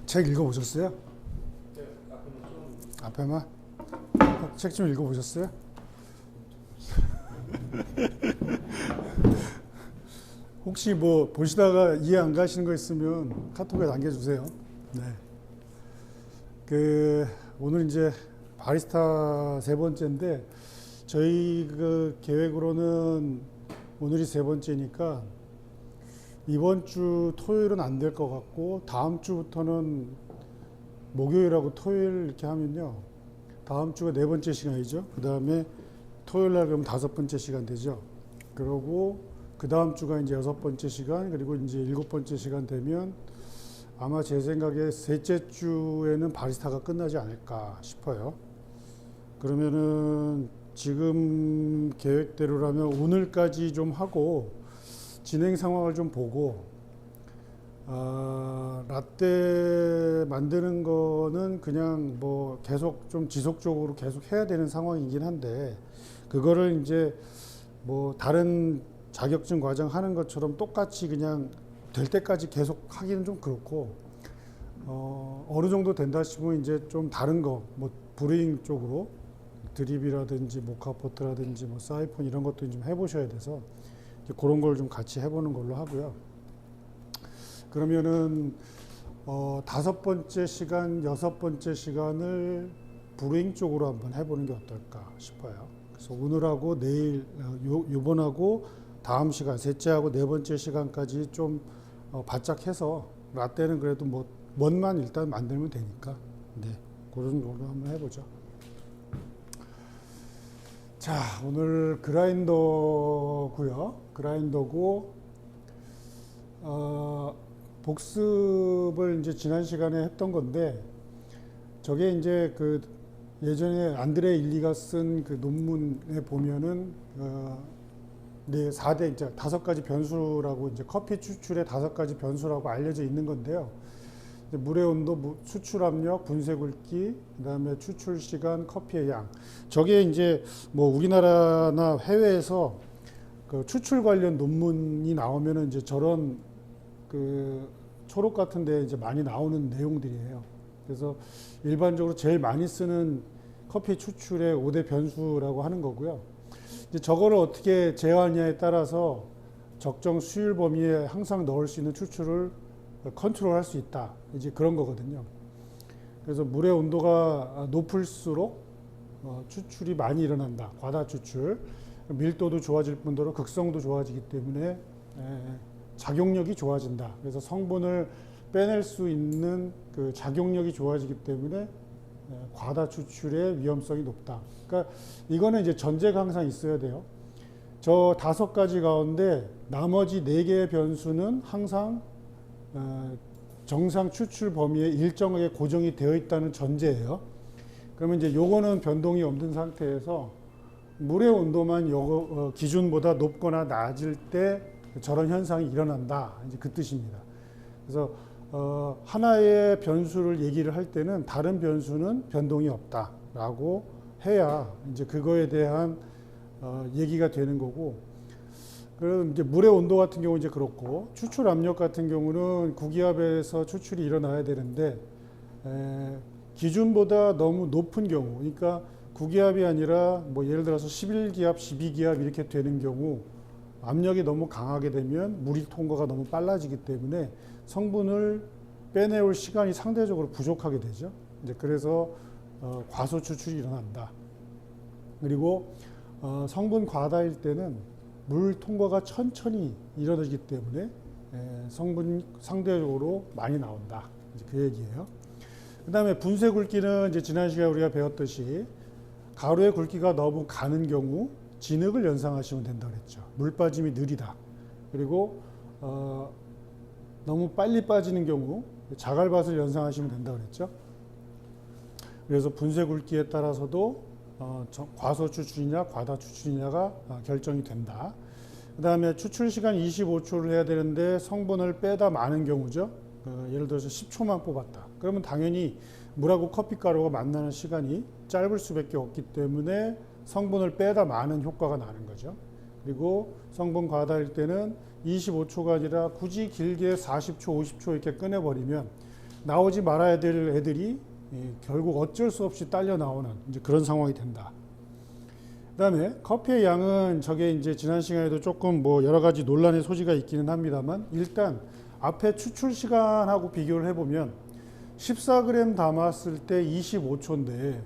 책 읽어보셨어요? 네, 앞에는 좀 앞에만? 책 좀 읽어보셨어요? 혹시 뭐 보시다가 이해 안 가시는 거 있으면 카톡에 남겨주세요. 네. 오늘 이제 바리스타 세 번째인데 저희 그 계획으로는 오늘이 세 번째니까 이번 주 토요일은 안 될 것 같고 다음 주부터는 목요일하고 토요일 이렇게 하면요. 다음 주가 네 번째 시간이죠. 그 다음에 토요일 날 그럼 다섯 번째 시간 되죠. 그러고 그 다음 주가 이제 여섯 번째 시간, 그리고 이제 일곱 번째 시간 되면 아마 제 생각에 셋째 주에는 바리스타가 끝나지 않을까 싶어요. 그러면은 지금 계획대로라면 오늘까지 좀 하고 진행 상황을 좀 보고 라떼 만드는 거는 그냥 뭐 계속 좀 지속적으로 계속 해야 되는 상황이긴 한데 그거를 이제 뭐 다른 자격증 과정 하는 것처럼 똑같이 그냥 될 때까지 계속 하기는 좀 그렇고 어느 정도 된다 싶으면 이제 좀 다른 거 뭐 브루잉 쪽으로 드립이라든지 모카포트라든지 뭐 사이폰 이런 것도 좀 해보셔야 돼서 그런 걸 좀 같이 해보는 걸로 하고요. 그러면은 다섯 번째 시간, 여섯 번째 시간을 브루잉 쪽으로 한번 해보는 게 어떨까 싶어요. 그래서 오늘하고 내일, 요번하고 다음 시간, 셋째하고 네 번째 시간까지 좀 바짝해서 라떼는 그래도 뭐 멋만 일단 만들면 되니까 네, 그런 걸로 한번 해보죠. 자, 오늘 그라인더고요. 그라인더고 복습을 이제 지난 시간에 했던 건데 저게 이제 그 예전에 안드레 일리가 쓴 그 논문에 보면은 네, 4대 이제 5가지 변수라고 이제 커피 추출의 5가지 변수라고 알려져 있는 건데요. 물의 온도, 수출 압력, 분쇄 굵기, 그다음에 추출 시간, 커피의 양. 저게 이제 뭐 우리나라나 해외에서 그 추출 관련 논문이 나오면은 이제 저런 그 초록 같은 데 이제 많이 나오는 내용들이에요. 그래서 일반적으로 제일 많이 쓰는 커피 추출의 5대 변수라고 하는 거고요. 이제 저거를 어떻게 제어하냐에 따라서 적정 수율 범위에 항상 넣을 수 있는 추출을 컨트롤할 수 있다. 이제 그런 거거든요. 그래서 물의 온도가 높을수록 추출이 많이 일어난다. 과다 추출. 밀도도 좋아질 뿐더러 극성도 좋아지기 때문에 작용력이 좋아진다. 그래서 성분을 빼낼 수 있는 그 작용력이 좋아지기 때문에 과다 추출의 위험성이 높다. 그러니까 이거는 이제 전제가 항상 있어야 돼요. 저 5가지 가운데 나머지 4개의 변수는 항상 정상 추출 범위에 일정하게 고정이 되어 있다는 전제예요. 그러면 이제 요거는 변동이 없는 상태에서 물의 온도만 요거 기준보다 높거나 낮을 때 저런 현상이 일어난다. 이제 그 뜻입니다. 그래서 하나의 변수를 얘기를 할 때는 다른 변수는 변동이 없다라고 해야 이제 그거에 대한 얘기가 되는 거고. 그럼 이제 물의 온도 같은 경우 이제 그렇고 추출 압력 같은 경우는 구기압에서 추출이 일어나야 되는데 기준보다 너무 높은 경우, 그러니까 구기압이 아니라 뭐 예를 들어서 11기압, 12기압 이렇게 되는 경우 압력이 너무 강하게 되면 물이 통과가 너무 빨라지기 때문에 성분을 빼내올 시간이 상대적으로 부족하게 되죠. 이제 그래서 과소 추출이 일어난다. 그리고 성분 과다일 때는 물 통과가 천천히 이루어지기 때문에 성분이 상대적으로 많이 나온다. 이제 그 얘기예요. 그 다음에 분쇄 굵기는 이제 지난 시간에 우리가 배웠듯이 가루의 굵기가 너무 가는 경우 진흙을 연상하시면 된다고 그랬죠. 물 빠짐이 느리다. 그리고 너무 빨리 빠지는 경우 자갈밭을 연상하시면 된다고 그랬죠. 그래서 분쇄 굵기에 따라서도 과소 추출이냐 과다 추출이냐가 결정이 된다. 그 다음에 추출 시간 25초를 해야 되는데 성분을 빼다 많은 경우죠. 예를 들어서 10초만 뽑았다. 그러면 당연히 물하고 커피가루가 만나는 시간이 짧을 수밖에 없기 때문에 성분을 빼다 많은 효과가 나는 거죠. 그리고 성분 과다일 때는 25초가 아니라 굳이 길게 40초, 50초 이렇게 꺼내버리면 나오지 말아야 될 애들이 결국 어쩔 수 없이 딸려 나오는 이제 그런 상황이 된다. 그다음에 커피의 양은 저게 이제 지난 시간에도 조금 뭐 여러 가지 논란의 소지가 있기는 합니다만 일단 앞에 추출 시간하고 비교를 해보면 14g 담았을 때 25초인데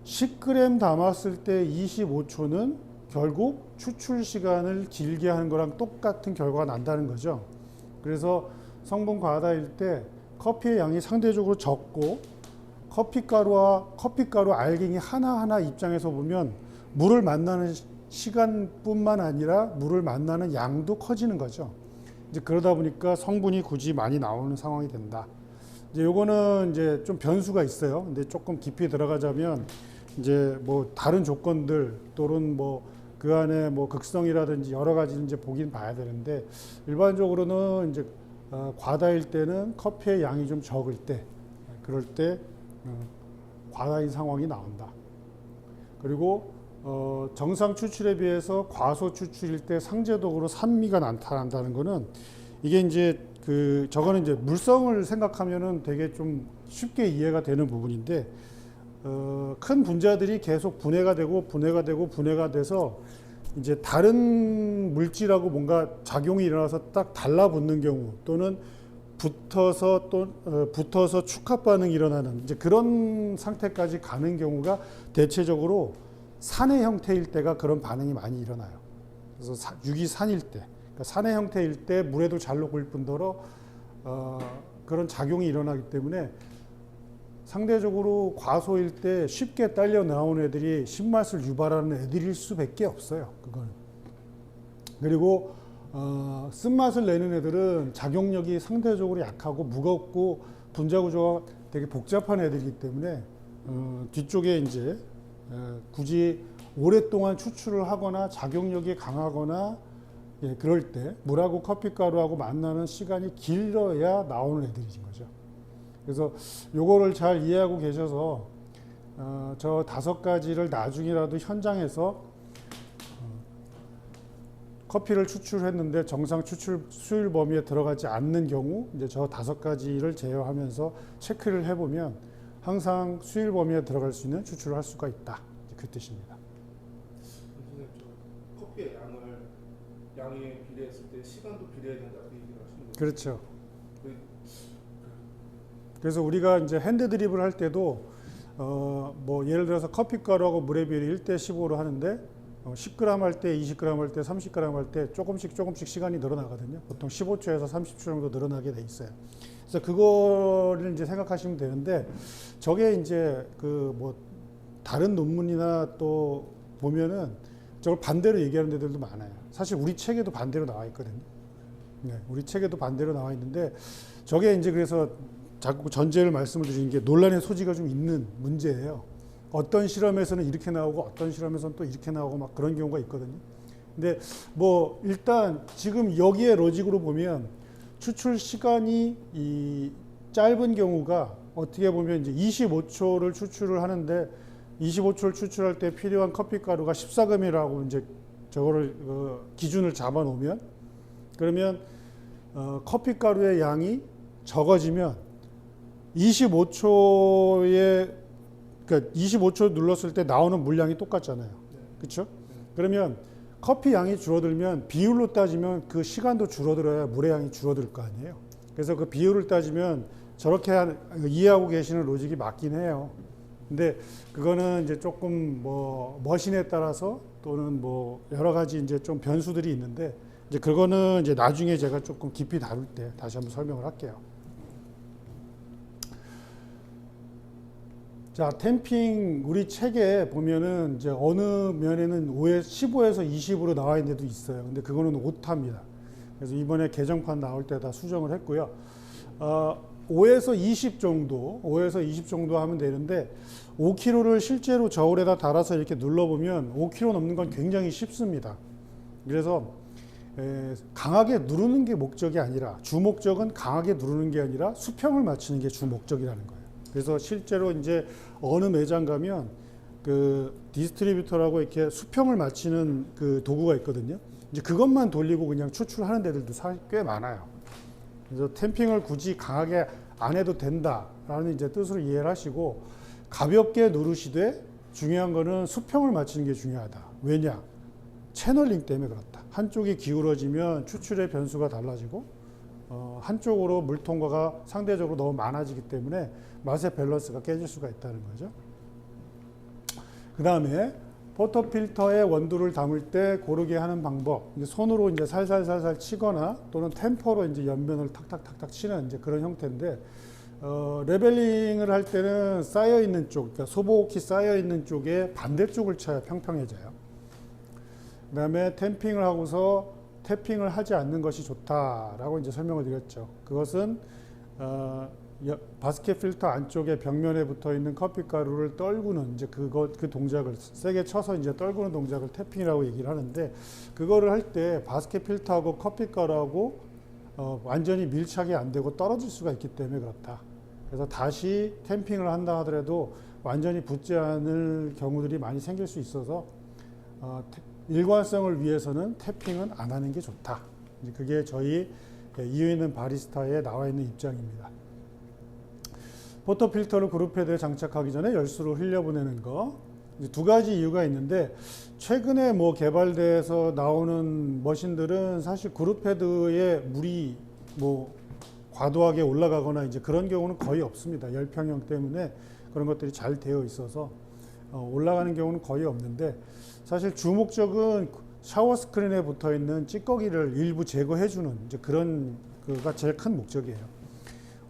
10g 담았을 때 25초는 결국 추출 시간을 길게 하는 거랑 똑같은 결과가 난다는 거죠. 그래서 성분 과다일 때 커피의 양이 상대적으로 적고 커피가루 알갱이 하나하나 입장에서 보면 물을 만나는 시간뿐만 아니라 물을 만나는 양도 커지는 거죠. 이제 그러다 보니까 성분이 굳이 많이 나오는 상황이 된다. 이제 요거는 이제 좀 변수가 있어요. 근데 조금 깊이 들어가자면 이제 뭐 다른 조건들 또는 뭐 그 안에 뭐 극성이라든지 여러 가지 이제 보긴 봐야 되는데 일반적으로는 이제 과다일 때는 커피의 양이 좀 적을 때 그럴 때 과다인 상황이 나온다. 그리고 정상 추출에 비해서 과소 추출일 때 상대적으로 산미가 나타난다는 거는 이게 이제 저거는 이제 물성을 생각하면은 되게 좀 쉽게 이해가 되는 부분인데 큰 분자들이 계속 분해가 돼서 이제 다른 물질하고 뭔가 작용이 일어나서 딱 달라붙는 경우 또는 붙어서 축합 반응이 일어나는 이제 그런 상태까지 가는 경우가 대체적으로 산의 형태일 때가 그런 반응이 많이 일어나요. 그래서 유기산일 때, 그러니까 산의 형태일 때 물에도 잘 녹을 뿐더러 그런 작용이 일어나기 때문에 상대적으로 과소일 때 쉽게 딸려 나오는 애들이 신맛을 유발하는 애들일 수밖에 없어요. 그건. 그리고 쓴맛을 내는 애들은 작용력이 상대적으로 약하고 무겁고 분자 구조가 되게 복잡한 애들이기 때문에 뒤쪽에 이제 굳이 오랫동안 추출을 하거나 작용력이 강하거나 그럴 때 물하고 커피가루하고 만나는 시간이 길어야 나오는 애들인 거죠. 그래서 요거를 잘 이해하고 계셔서 저 5가지를 나중이라도 현장에서 커피를 추출했는데 정상 추출 수율 범위에 들어가지 않는 경우 이제 저 5가지를 제어하면서 체크를 해보면 항상 수율 범위에 들어갈 수 있는 추출을 할 수가 있다. 그 뜻입니다. 선생님, 저 커피의 양에 비례했을 때 시간도 비례해야 된다 그 얘기를 하시는 거죠? 그렇죠. 그래서 우리가 이제 핸드 드립을 할 때도 뭐 예를 들어서 커피가루하고 물의 비율이 1대 15로 하는데 10g 할 때, 20g 할 때, 30g 할 때 조금씩 시간이 늘어나거든요. 보통 15초에서 30초 정도 늘어나게 돼 있어요. 그래서 그거를 이제 생각하시면 되는데 저게 이제 그 뭐 다른 논문이나 또 보면은 저걸 반대로 얘기하는 데들도 많아요. 사실 우리 책에도 반대로 나와 있거든요. 네, 우리 책에도 반대로 나와 있는데 저게 이제 그래서 자꾸 전제를 말씀을 드리는 게 논란의 소지가 좀 있는 문제예요. 어떤 실험에서는 이렇게 나오고 어떤 실험에서는 또 이렇게 나오고 막 그런 경우가 있거든요. 근데 뭐 일단 지금 여기에 로직으로 보면 추출 시간이 이 짧은 경우가 어떻게 보면 이제 25초를 추출을 하는데 25초를 추출할 때 필요한 커피 가루가 14g이라고 이제 저거를 기준을 잡아 놓으면 그러면 커피 가루의 양이 적어지면 25초에 그러니까 25초 눌렀을 때 나오는 물량이 똑같잖아요. 그렇죠? 그러면 커피 양이 줄어들면 비율로 따지면 그 시간도 줄어들어야 물의 양이 줄어들 거 아니에요. 그래서 그 비율을 따지면 저렇게 이해하고 계시는 로직이 맞긴 해요. 근데 그거는 이제 조금 뭐 머신에 따라서 또는 뭐 여러 가지 이제 좀 변수들이 있는데 이제 그거는 이제 나중에 제가 조금 깊이 다룰 때 다시 한번 설명을 할게요. 자, 탬핑 우리 책에 보면은 이제 어느 면에는 15에서 20으로 나와 있는 데도 있어요. 근데 그거는 오타입니다. 그래서 이번에 개정판 나올 때 다 수정을 했고요. 5에서 20 정도 하면 되는데 5kg를 실제로 저울에다 달아서 이렇게 눌러보면 5kg 넘는 건 굉장히 쉽습니다. 그래서 강하게 누르는 게 목적이 아니라 주 목적은 강하게 누르는 게 아니라 수평을 맞추는 게 주 목적이라는 거예요. 그래서 실제로 이제 어느 매장 가면 그 디스트리뷰터라고 이렇게 수평을 맞추는 그 도구가 있거든요. 이제 그것만 돌리고 그냥 추출하는 데들도 사실 꽤 많아요. 그래서 탬핑을 굳이 강하게 안 해도 된다라는 이제 뜻으로 이해를 하시고 가볍게 누르시되 중요한 거는 수평을 맞추는 게 중요하다. 왜냐? 채널링 때문에 그렇다. 한쪽이 기울어지면 추출의 변수가 달라지고 한쪽으로 물 통과가 상대적으로 너무 많아지기 때문에 맛의 밸런스가 깨질 수가 있다는 거죠. 그 다음에 포터필터에 원두를 담을 때 고르게 하는 방법. 이제 손으로 이제 살살살살 치거나 또는 템퍼로 이제 옆면을 탁탁탁탁 치는 이제 그런 형태인데, 레벨링을 할 때는 쌓여 있는 쪽, 그러니까 소복이 쌓여 있는 쪽에 반대쪽을 쳐야 평평해져요. 그 다음에 탬핑을 하고서 태핑을 하지 않는 것이 좋다라고 이제 설명을 드렸죠. 그것은 바스켓 필터 안쪽에 벽면에 붙어 있는 커피 가루를 떨구는 이제 그 동작을 세게 쳐서 이제 떨구는 동작을 태핑이라고 얘기를 하는데, 그거를 할 때 바스켓 필터하고 커피 가루하고 완전히 밀착이 안 되고 떨어질 수가 있기 때문에 그렇다. 그래서 다시 탬핑을 한다 하더라도 완전히 붙지 않을 경우들이 많이 생길 수 있어서 일관성을 위해서는 태핑은 안 하는 게 좋다. 그게 저희 이유 있는 바리스타에 나와 있는 입장입니다. 포터필터를 그룹헤드에 장착하기 전에 열수로 흘려보내는 거. 두 가지 이유가 있는데, 최근에 뭐 개발돼서 나오는 머신들은 사실 그룹헤드에 물이 뭐 과도하게 올라가거나 이제 그런 경우는 거의 없습니다. 열평형 때문에 그런 것들이 잘 되어 있어서 올라가는 경우는 거의 없는데, 사실 주 목적은 샤워 스크린에 붙어 있는 찌꺼기를 일부 제거해주는 이제 그런 그가 제일 큰 목적이에요.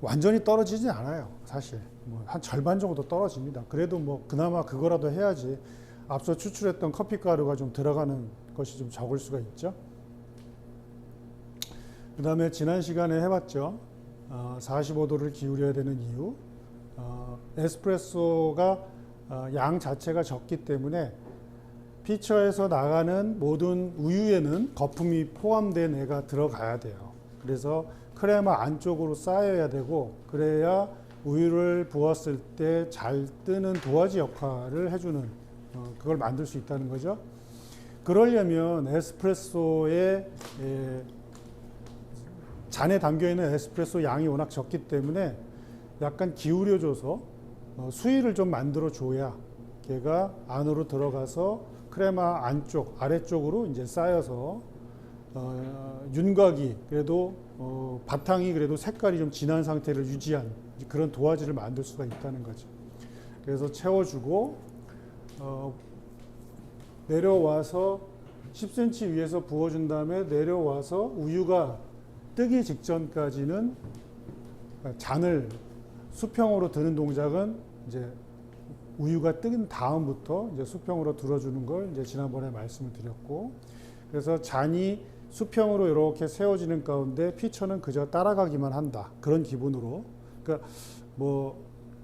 완전히 떨어지진 않아요. 사실 뭐 한 절반 정도 떨어집니다. 그래도 뭐 그나마 그거라도 해야지 앞서 추출했던 커피 가루가 좀 들어가는 것이 좀 적을 수가 있죠. 그 다음에 지난 시간에 해봤죠. 45도를 기울여야 되는 이유. 에스프레소가 양 자체가 적기 때문에 피처에서 나가는 모든 우유에는 거품이 포함된 애가 들어가야 돼요. 그래서 크레마 안쪽으로 쌓여야 되고, 그래야 우유를 부었을 때 잘 뜨는 도화지 역할을 해주는 그걸 만들 수 있다는 거죠. 그러려면 에스프레소에 잔에 담겨있는 에스프레소 양이 워낙 적기 때문에 약간 기울여줘서 수위를 좀 만들어 줘야 걔가 안으로 들어가서 크레마 안쪽 아래쪽으로 이제 쌓여서 윤곽이 그래도 바탕이 그래도 색깔이 좀 진한 상태를 유지한 그런 도화지를 만들 수가 있다는 거죠. 그래서 채워주고 내려와서 10cm 위에서 부어준 다음에 내려와서 우유가 뜨기 직전까지는 잔을 수평으로 드는 동작은 이제 우유가 뜬 다음부터 이제 수평으로 들어주는 걸 이제 지난번에 말씀을 드렸고, 그래서 잔이 수평으로 이렇게 세워지는 가운데 피처는 그저 따라가기만 한다. 그런 기분으로. 그러니까 뭐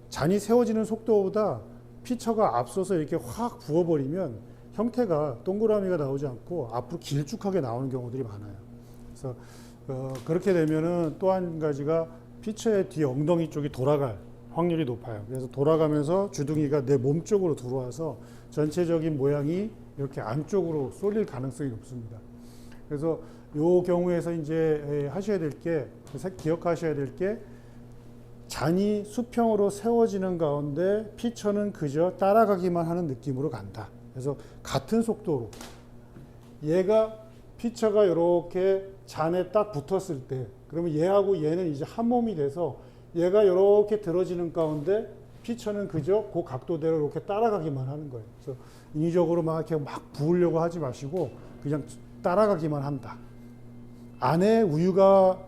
잔이 세워지는 속도보다 피처가 앞서서 이렇게 확 부어버리면 형태가 동그라미가 나오지 않고 앞으로 길쭉하게 나오는 경우들이 많아요. 그래서 그렇게 되면은 또 한 가지가 피처의 뒤 엉덩이 쪽이 돌아갈 확률이 높아요. 그래서 돌아가면서 주둥이가 내 몸 쪽으로 들어와서 전체적인 모양이 이렇게 안쪽으로 쏠릴 가능성이 높습니다. 그래서 요 경우에서 이제 하셔야 될 게, 기억하셔야 될 게, 잔이 수평으로 세워지는 가운데 피처는 그저 따라가기만 하는 느낌으로 간다. 그래서 같은 속도로 얘가 피처가 이렇게 잔에 딱 붙었을 때, 그러면 얘하고 얘는 이제 한 몸이 돼서 얘가 이렇게 들어지는 가운데 피처는 그저 그 각도대로 이렇게 따라가기만 하는 거예요. 그래서 인위적으로 막 이렇게 막 부으려고 하지 마시고 그냥 따라가기만 한다. 안에 우유가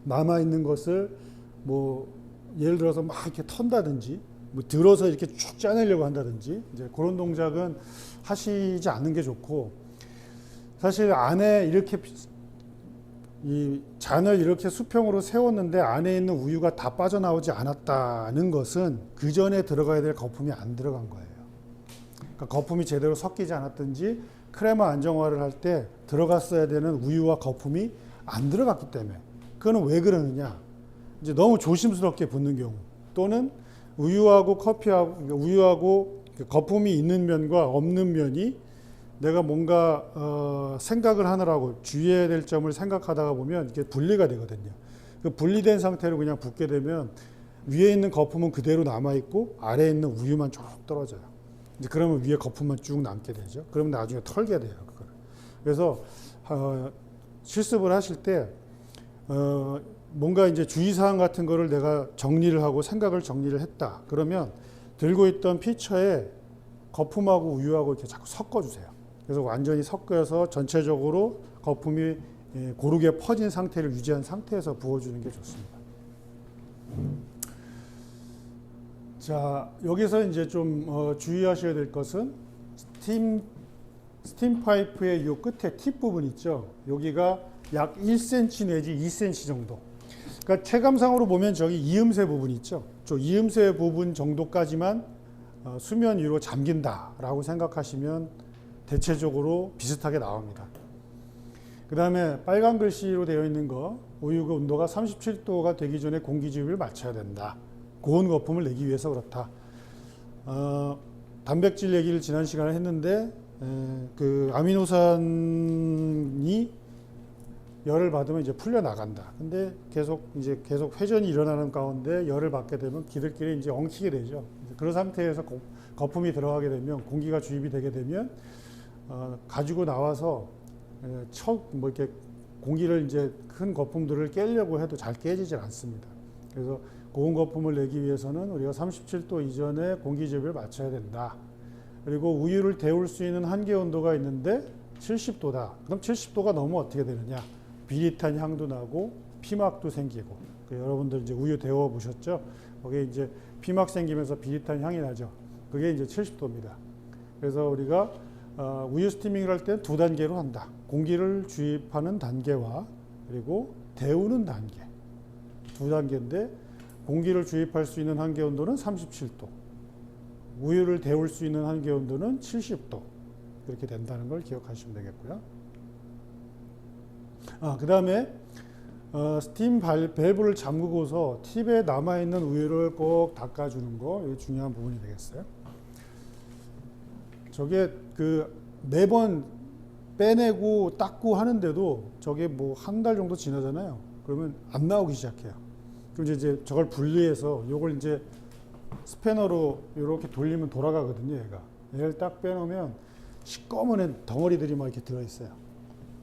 남아 있는 것을 뭐 예를 들어서 막 이렇게 턴다든지, 뭐 들어서 이렇게 쭉 짜내려고 한다든지 이제 그런 동작은 하시지 않는 게 좋고, 사실 안에 이렇게 이 잔을 이렇게 수평으로 세웠는데 안에 있는 우유가 다 빠져나오지 않았다는 것은 그 전에 들어가야 될 거품이 안 들어간 거예요. 그러니까 거품이 제대로 섞이지 않았든지 크레마 안정화를 할 때 들어갔어야 되는 우유와 거품이 안 들어갔기 때문에. 그거는 왜 그러느냐? 이제 너무 조심스럽게 붓는 경우, 또는 우유하고 거품이 있는 면과 없는 면이 내가 뭔가 생각을 하느라고 주의해야 될 점을 생각하다가 보면 이게 분리가 되거든요. 그 분리된 상태로 그냥 붓게 되면 위에 있는 거품은 그대로 남아 있고 아래에 있는 우유만 쭉 떨어져요. 이제 그러면 위에 거품만 쭉 남게 되죠. 그러면 나중에 털게 돼요. 그거를. 그래서 실습을 하실 때 뭔가 이제 주의사항 같은 거를 내가 정리를 하고 생각을 정리를 했다. 그러면 들고 있던 피처에 거품하고 우유하고 이렇게 자꾸 섞어주세요. 그래서 완전히 섞여서 전체적으로 거품이 고르게 퍼진 상태를 유지한 상태에서 부어주는 게 좋습니다. 자, 여기서 이제 좀 주의하셔야 될 것은 스팀 파이프의 이 끝에 팁 부분 있죠. 여기가 약 1cm 내지 2cm 정도. 그러니까 체감상으로 보면 저기 이음새 부분 있죠. 저 이음새 부분 정도까지만 수면 위로 잠긴다라고 생각하시면 대체적으로 비슷하게 나옵니다. 그 다음에 빨간 글씨로 되어 있는 거, 우유 온도가 37도가 되기 전에 공기 주입을 맞춰야 된다. 고온 거품을 내기 위해서 그렇다. 단백질 얘기를 지난 시간에 했는데 그 아미노산이 열을 받으면 이제 풀려 나간다. 근데 계속 회전이 일어나는 가운데 열을 받게 되면 기들끼리 이제 엉키게 되죠. 그런 상태에서 거품이 들어가게 되면 공기가 주입이 되게 되면 가지고 나와서 뭐 이렇게 공기를 이제 큰 거품들을 깨려고 해도 잘 깨지질 않습니다. 그래서 고온 거품을 내기 위해서는 우리가 37도 이전에 공기 주입을 맞춰야 된다. 그리고 우유를 데울 수 있는 한계 온도가 있는데 70도다. 그럼 70도가 넘으면 어떻게 되느냐? 비릿한 향도 나고 피막도 생기고. 여러분들 이제 우유 데워 보셨죠? 거기에 이제 피막 생기면서 비릿한 향이 나죠. 그게 이제 70도입니다. 그래서 우리가 우유 스티밍을 할 때 두 단계로 한다. 공기를 주입하는 단계와 그리고 데우는 단계. 두 단계인데 공기를 주입할 수 있는 한계 온도는 37도. 우유를 데울 수 있는 한계 온도는 70도. 이렇게 된다는 걸 기억하시면 되겠고요. 그 다음에 스팀 밸브를 잠그고서 팁에 남아있는 우유를 꼭 닦아주는 거, 이게 중요한 부분이 되겠어요. 저게 매번 빼내고 닦고 하는데도 저게 뭐 한 달 정도 지나잖아요. 그러면 안 나오기 시작해요. 그럼 이제 저걸 분리해서 요걸 이제 스패너로 이렇게 돌리면 돌아가거든요, 얘가. 얘를 딱 빼놓으면 시꺼먼 덩어리들이 막 이렇게 들어있어요.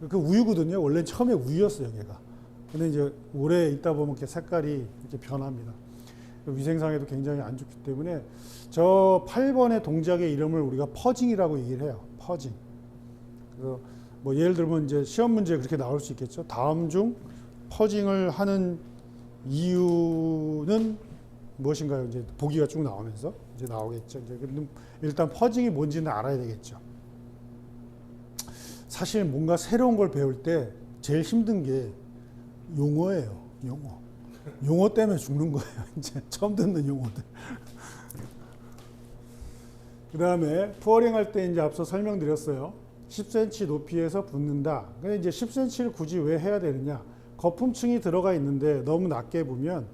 그 우유거든요. 원래 처음에 우유였어요, 얘가. 근데 이제 오래 있다 보면 이렇게 색깔이 이렇게 변합니다. 위생상에도 굉장히 안 좋기 때문에 저 8번의 동작의 이름을 우리가 퍼징이라고 얘기를 해요. 퍼징. 그래서 뭐 예를 들면 이제 시험 문제에 그렇게 나올 수 있겠죠. 다음 중 퍼징을 하는 이유는 무엇인가요? 이제 보기가 쭉 나오면서 이제 나오겠죠. 이제 일단 퍼징이 뭔지는 알아야 되겠죠. 사실 뭔가 새로운 걸 배울 때 제일 힘든 게 용어예요. 용어 때문에 죽는 거예요. 이제 처음 듣는 용어들. 그 다음에 푸어링 할 때 이제 앞서 설명드렸어요. 10cm 높이에서 붓는다. 근데 이제 10cm를 굳이 왜 해야 되느냐? 거품층이 들어가 있는데 너무 낮게 부면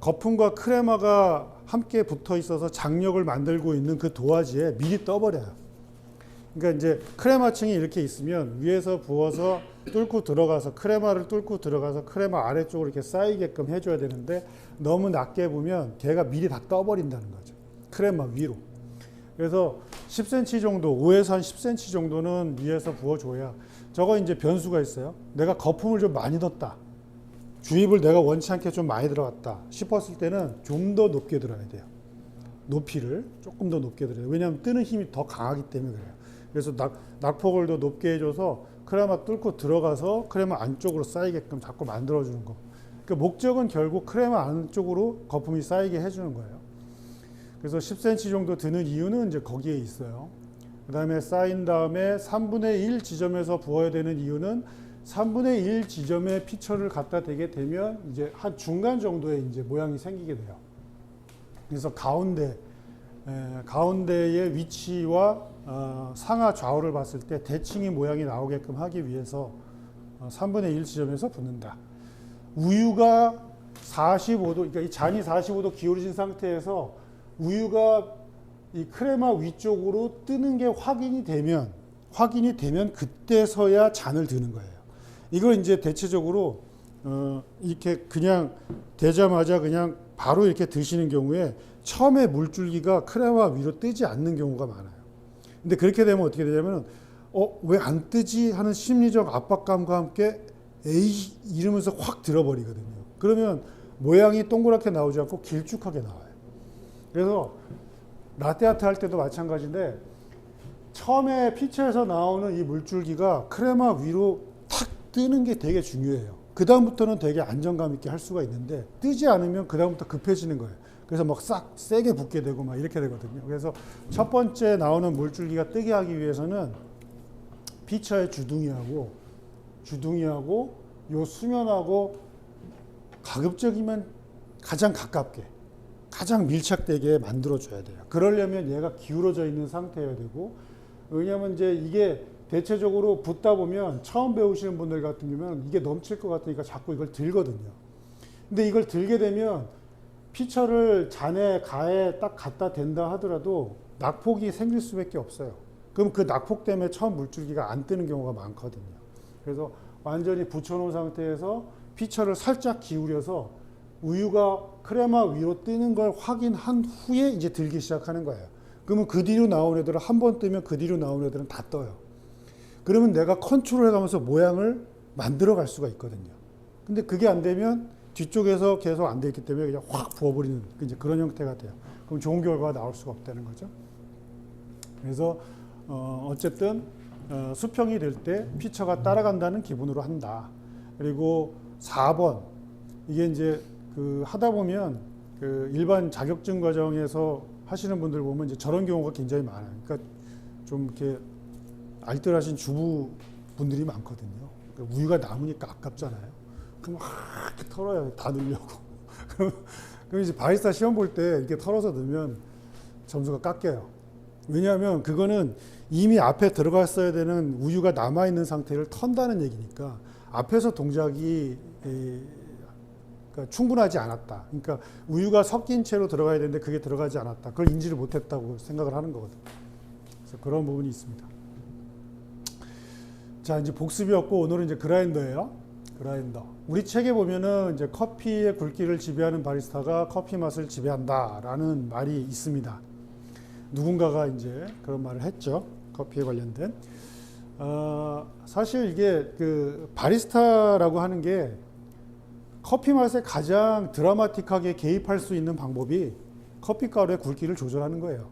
거품과 크레마가 함께 붙어 있어서 장력을 만들고 있는 그 도화지에 미리 떠버려요. 그러니까 이제 크레마층이 이렇게 있으면 위에서 부어서 뚫고 들어가서 크레마를 뚫고 들어가서 크레마 아래쪽으로 이렇게 쌓이게끔 해줘야 되는데 너무 낮게 부면 걔가 미리 다 떠버린다는 거죠. 크레마 위로. 그래서 10cm 정도, 5에서 한 10cm 정도는 위에서 부어줘야 저거 이제 변수가 있어요. 내가 거품을 좀 많이 넣었다. 주입을 내가 원치 않게 좀 많이 들어갔다 싶었을 때는 좀 더 높게 들어야 돼요. 높이를 조금 더 높게 들어야 돼요. 왜냐하면 뜨는 힘이 더 강하기 때문에 그래요. 그래서 낙폭을 더 높게 해줘서 크레마 뚫고 들어가서 크레마 안쪽으로 쌓이게끔 자꾸 만들어주는 거. 그 목적은 결국 크레마 안쪽으로 거품이 쌓이게 해주는 거예요. 그래서 10cm 정도 드는 이유는 이제 거기에 있어요. 그 다음에 쌓인 다음에 3분의 1 지점에서 부어야 되는 이유는 3분의 1 지점에 피처를 갖다 대게 되면 이제 한 중간 정도의 이제 모양이 생기게 돼요. 그래서 가운데의 위치와 상하 좌우를 봤을 때 대칭의 모양이 나오게끔 하기 위해서 3분의 1 지점에서 붓는다. 우유가 45도, 그러니까 이 잔이 45도 기울어진 상태에서 우유가 이 크레마 위쪽으로 뜨는 게 확인이 되면 그때서야 잔을 드는 거예요. 이걸 이제 대체적으로 이렇게 그냥 되자마자 그냥 바로 이렇게 드시는 경우에 처음에 물줄기가 크레마 위로 뜨지 않는 경우가 많아요. 근데 그렇게 되면 어떻게 되냐면 왜 안 뜨지 하는 심리적 압박감과 함께 에이 이러면서 확 들어버리거든요. 그러면 모양이 동그랗게 나오지 않고 길쭉하게 나와요. 그래서 라떼아트 할 때도 마찬가지인데 처음에 피처에서 나오는 이 물줄기가 크레마 위로 탁 뜨는 게 되게 중요해요. 그 다음부터는 되게 안정감 있게 할 수가 있는데 뜨지 않으면 그 다음부터 급해지는 거예요. 그래서 막 싹 세게 붓게 되고 막 이렇게 되거든요. 그래서 첫 번째 나오는 물줄기가 뜨게 하기 위해서는 피처의 주둥이하고 요 수면하고 가급적이면 가장 가깝게 가장 밀착되게 만들어줘야 돼요. 그러려면 얘가 기울어져 있는 상태여야 되고, 왜냐하면 이제 이게 대체적으로 붓다 보면 처음 배우시는 분들 같은 경우는 이게 넘칠 것 같으니까 자꾸 이걸 들거든요. 근데 이걸 들게 되면 피처를 잔에 가에 딱 갖다 댄다 하더라도 낙폭이 생길 수밖에 없어요. 그럼 그 낙폭 때문에 처음 물줄기가 안 뜨는 경우가 많거든요. 그래서 완전히 붙여놓은 상태에서 피처를 살짝 기울여서 우유가 크레마 위로 뜨는 걸 확인한 후에 이제 들기 시작하는 거예요. 그러면 그 뒤로 나온 애들은 한 번 뜨면 그 뒤로 나온 애들은 다 떠요. 그러면 내가 컨트롤해 가면서 모양을 만들어 갈 수가 있거든요. 근데 그게 안 되면 뒤쪽에서 계속 안 되기 때문에 그냥 확 부어버리는 이제 그런 형태가 돼요. 그럼 좋은 결과가 나올 수가 없다는 거죠. 그래서 어쨌든 수평이 될 때 피처가 따라간다는 기분으로 한다. 그리고 4번 이게 이제 하다 보면 일반 자격증 과정에서 하시는 분들 보면 이제 저런 경우가 굉장히 많아요. 그러니까 좀 이렇게 알뜰하신 주부 분들이 많거든요. 그러니까 우유가 남으니까 아깝잖아요. 그럼 막 이렇게 털어요. 다 넣으려고. 그럼 이제 바리스타 시험 볼 때 이렇게 털어서 넣으면 점수가 깎여요. 왜냐하면 그거는 이미 앞에 들어갔어야 되는 우유가 남아있는 상태를 턴다는 얘기니까 앞에서 동작이 그러니까 충분하지 않았다. 그러니까 우유가 섞인 채로 들어가야 되는데 그게 들어가지 않았다. 그걸 인지를 못했다고 생각을 하는 거거든요. 그래서 그런 부분이 있습니다. 자, 이제 복습이었고 오늘은 이제 그라인더예요. 그라인더. 우리 책에 보면은 이제 커피의 굵기를 지배하는 바리스타가 커피 맛을 지배한다라는 말이 있습니다. 누군가가 이제 그런 말을 했죠. 커피에 관련된. 사실 이게 바리스타라고 하는 게 커피 맛에 가장 드라마틱하게 개입할 수 있는 방법이 커피 가루의 굵기를 조절하는 거예요.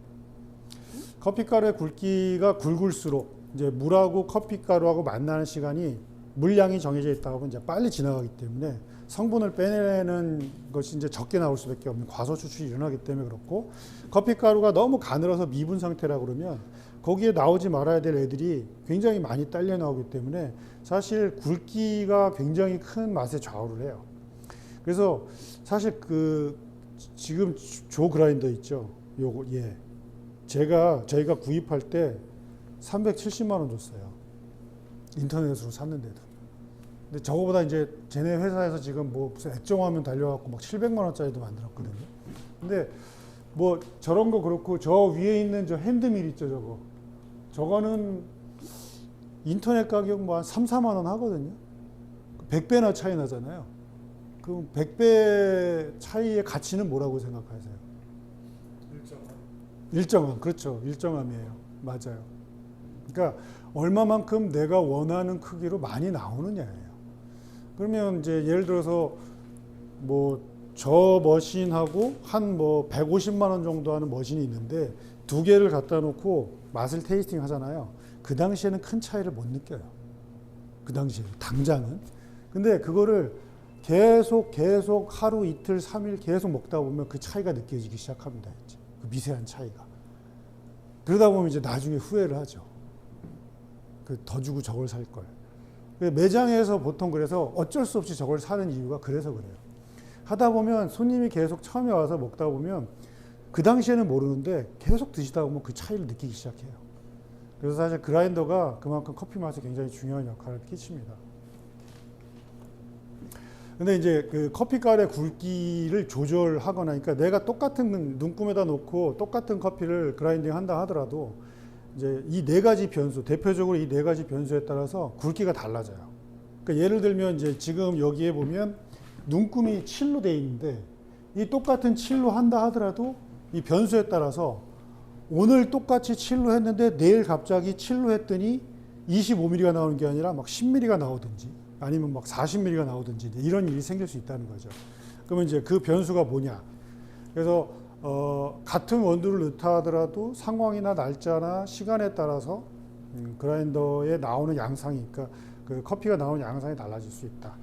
커피 가루의 굵기가 굵을수록 이제 물하고 커피 가루하고 만나는 시간이 물량이 정해져 있다 보면 이제 빨리 지나가기 때문에 성분을 빼내는 것이 이제 적게 나올 수밖에 없는 과소 추출이 일어나기 때문에 그렇고, 커피 가루가 너무 가늘어서 미분 상태라 그러면 거기에 나오지 말아야 될 애들이 굉장히 많이 딸려 나오기 때문에 사실 굵기가 굉장히 큰 맛에 좌우를 해요. 그래서 사실 지금 조 그라인더 있죠. 요거 저희가 구입할 때 370만 원 줬어요. 인터넷으로 샀는데도. 근데 저거보다 이제 쟤네 회사에서 지금 뭐 무슨 액정화면 달려갖고 막 700만 원짜리도 만들었거든요. 근데 뭐 저런 거 그렇고 저 위에 있는 저 핸드밀 있죠, 저거는 인터넷 가격 뭐 한 3, 4만 원 하거든요. 100배나 차이 나잖아요. 그럼 100배 차이의 가치는 뭐라고 생각하세요? 일정함. 그렇죠. 일정함이에요. 맞아요. 그러니까 얼마만큼 내가 원하는 크기로 많이 나오느냐예요. 그러면 이제 예를 들어서 뭐 저 머신하고 한 뭐 150만 원 정도 하는 머신이 있는데 두 개를 갖다 놓고 맛을 테이스팅 하잖아요. 그 당시에는 큰 차이를 못 느껴요. 그 당시에 당장은. 근데 그거를 계속 하루 이틀 3일 계속 먹다 보면 그 차이가 느껴지기 시작합니다. 이제. 그 미세한 차이가. 그러다 보면 이제 나중에 후회를 하죠. 더 주고 저걸 살 걸. 매장에서 보통 그래서 어쩔 수 없이 저걸 사는 이유가 그래서 그래요. 하다 보면 손님이 계속 처음에 와서 먹다 보면 그 당시에는 모르는데 계속 드시다 보면 그 차이를 느끼기 시작해요. 그래서 사실 그라인더가 그만큼 커피 맛에 굉장히 중요한 역할을 끼칩니다. 근데 이제 그 커피 가루의 굵기를 조절하거나, 그러니까 내가 똑같은 눈금에다 놓고 똑같은 커피를 그라인딩 한다 하더라도 이제 이 네 가지 변수, 대표적으로 이 네 가지 변수에 따라서 굵기가 달라져요. 그러니까 예를 들면 이제 지금 여기에 보면 눈금이 7로 돼 있는데 이 똑같은 7로 한다 하더라도 이 변수에 따라서 오늘 똑같이 7로 했는데 내일 갑자기 7로 했더니 25mm가 나오는 게 아니라 막 10mm가 나오든지 아니면 막 40mm가 나오든지 이런 일이 생길 수 있다는 거죠. 그러면 이제 그 변수가 뭐냐? 그래서 같은 원두를 넣다 하더라도 상황이나 날짜나 시간에 따라서 그라인더에 나오는 양상이, 그러니까 그 커피가 나오는 양상이 달라질 수 있다.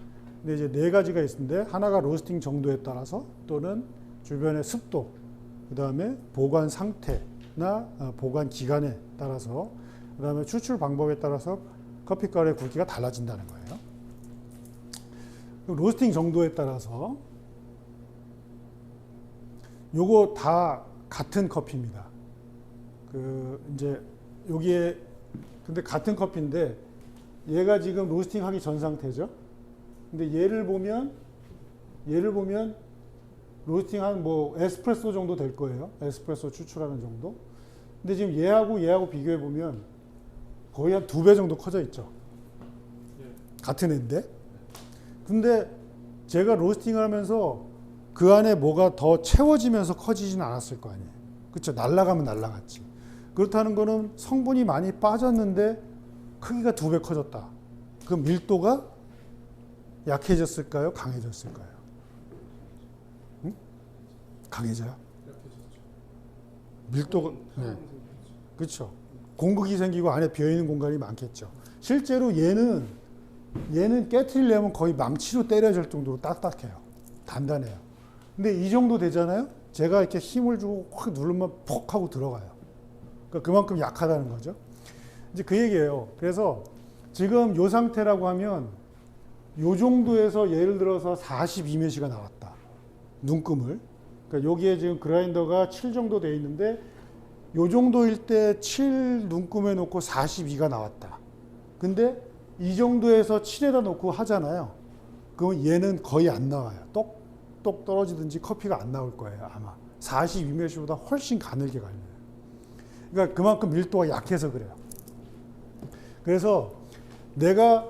근데 이제 네 가지가 있는데 하나가 로스팅 정도에 따라서 또는 주변의 습도, 그 다음에 보관 상태나 보관 기간에 따라서, 그 다음에 추출 방법에 따라서 커피 가루의 굵기가 달라진다는 거예요. 로스팅 정도에 따라서 요거 다 같은 커피입니다. 그 이제 여기에 근데 같은 커피인데 얘가 지금 로스팅 하기 전 상태죠. 근데 얘를 보면 로스팅 한 뭐 에스프레소 정도 될 거예요. 에스프레소 추출하는 정도. 근데 지금 얘하고 비교해 보면 거의 한 2배 정도 커져 있죠. 같은 애인데. 근데 제가 로스팅을 하면서 그 안에 뭐가 더 채워지면서 커지진 않았을 거 아니에요. 그렇죠? 날아가면 날아갔지. 그렇다는 거는 성분이 많이 빠졌는데 크기가 2배 커졌다. 그 밀도가 약해졌을까요? 강해졌을까요? 응? 강해져요? 밀도가, 네. 그렇죠. 공극이 생기고 안에 비어있는 공간이 많겠죠. 실제로 얘는 깨트리려면 거의 망치로 때려질 정도로 딱딱해요. 단단해요. 근데 이 정도 되잖아요? 제가 이렇게 힘을 주고 확 누르면 퍽 하고 들어가요. 그러니까 그만큼 약하다는 거죠. 이제 그 얘기예요. 그래서 지금 요 상태라고 하면 요 정도에서 예를 들어서 42메시가 나왔다. 눈금을. 그러니까 여기에 지금 그라인더가 7 정도 돼 있는데 요 정도일 때 7 눈금에 놓고 42가 나왔다. 근데 이 정도에서 7에다 놓고 하잖아요. 그러면 얘는 거의 안 나와요. 똑똑 떨어지든지 커피가 안 나올 거예요, 아마. 42메시보다 훨씬 가늘게 갈려요. 그러니까 그만큼 밀도가 약해서 그래요. 그래서 내가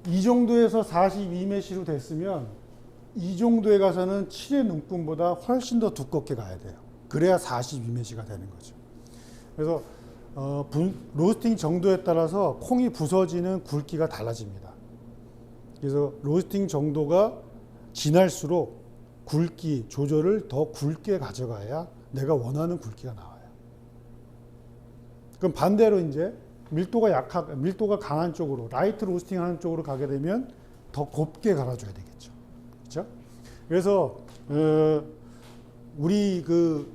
이 정도에서 42메시로 됐으면 이 정도에 가서는 7의 눈금보다 훨씬 더 두껍게 가야 돼요. 그래야 42메시가 되는 거죠. 그래서 로스팅 정도에 따라서 콩이 부서지는 굵기가 달라집니다. 그래서 로스팅 정도가 진할수록 굵기 조절을 더 굵게 가져가야 내가 원하는 굵기가 나와요. 그럼 반대로 이제 밀도가 강한 쪽으로, 라이트 로스팅 하는 쪽으로 가게 되면 더 곱게 갈아줘야 되겠죠. 그렇죠? 그래서 우리 그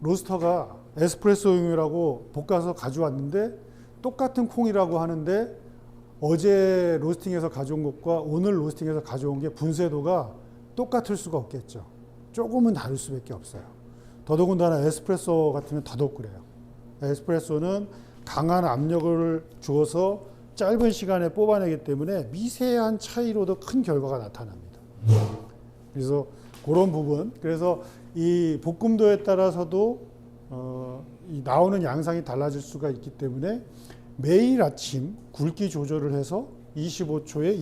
로스터가 에스프레소용이라고 볶아서 가져왔는데 똑같은 콩이라고 하는데 어제 로스팅해서 가져온 것과 오늘 로스팅해서 가져온 게 분쇄도가 똑같을 수가 없겠죠. 조금은 다를 수밖에 없어요. 더더군다나 에스프레소 같으면 더더욱 그래요. 에스프레소는 강한 압력을 주어서 짧은 시간에 뽑아내기 때문에 미세한 차이로도 큰 결과가 나타납니다. 그래서 그런 부분, 그래서 이 볶음도에 따라서도 이 나오는 양상이 달라질 수가 있기 때문에 매일 아침 굵기 조절을 해서 25초에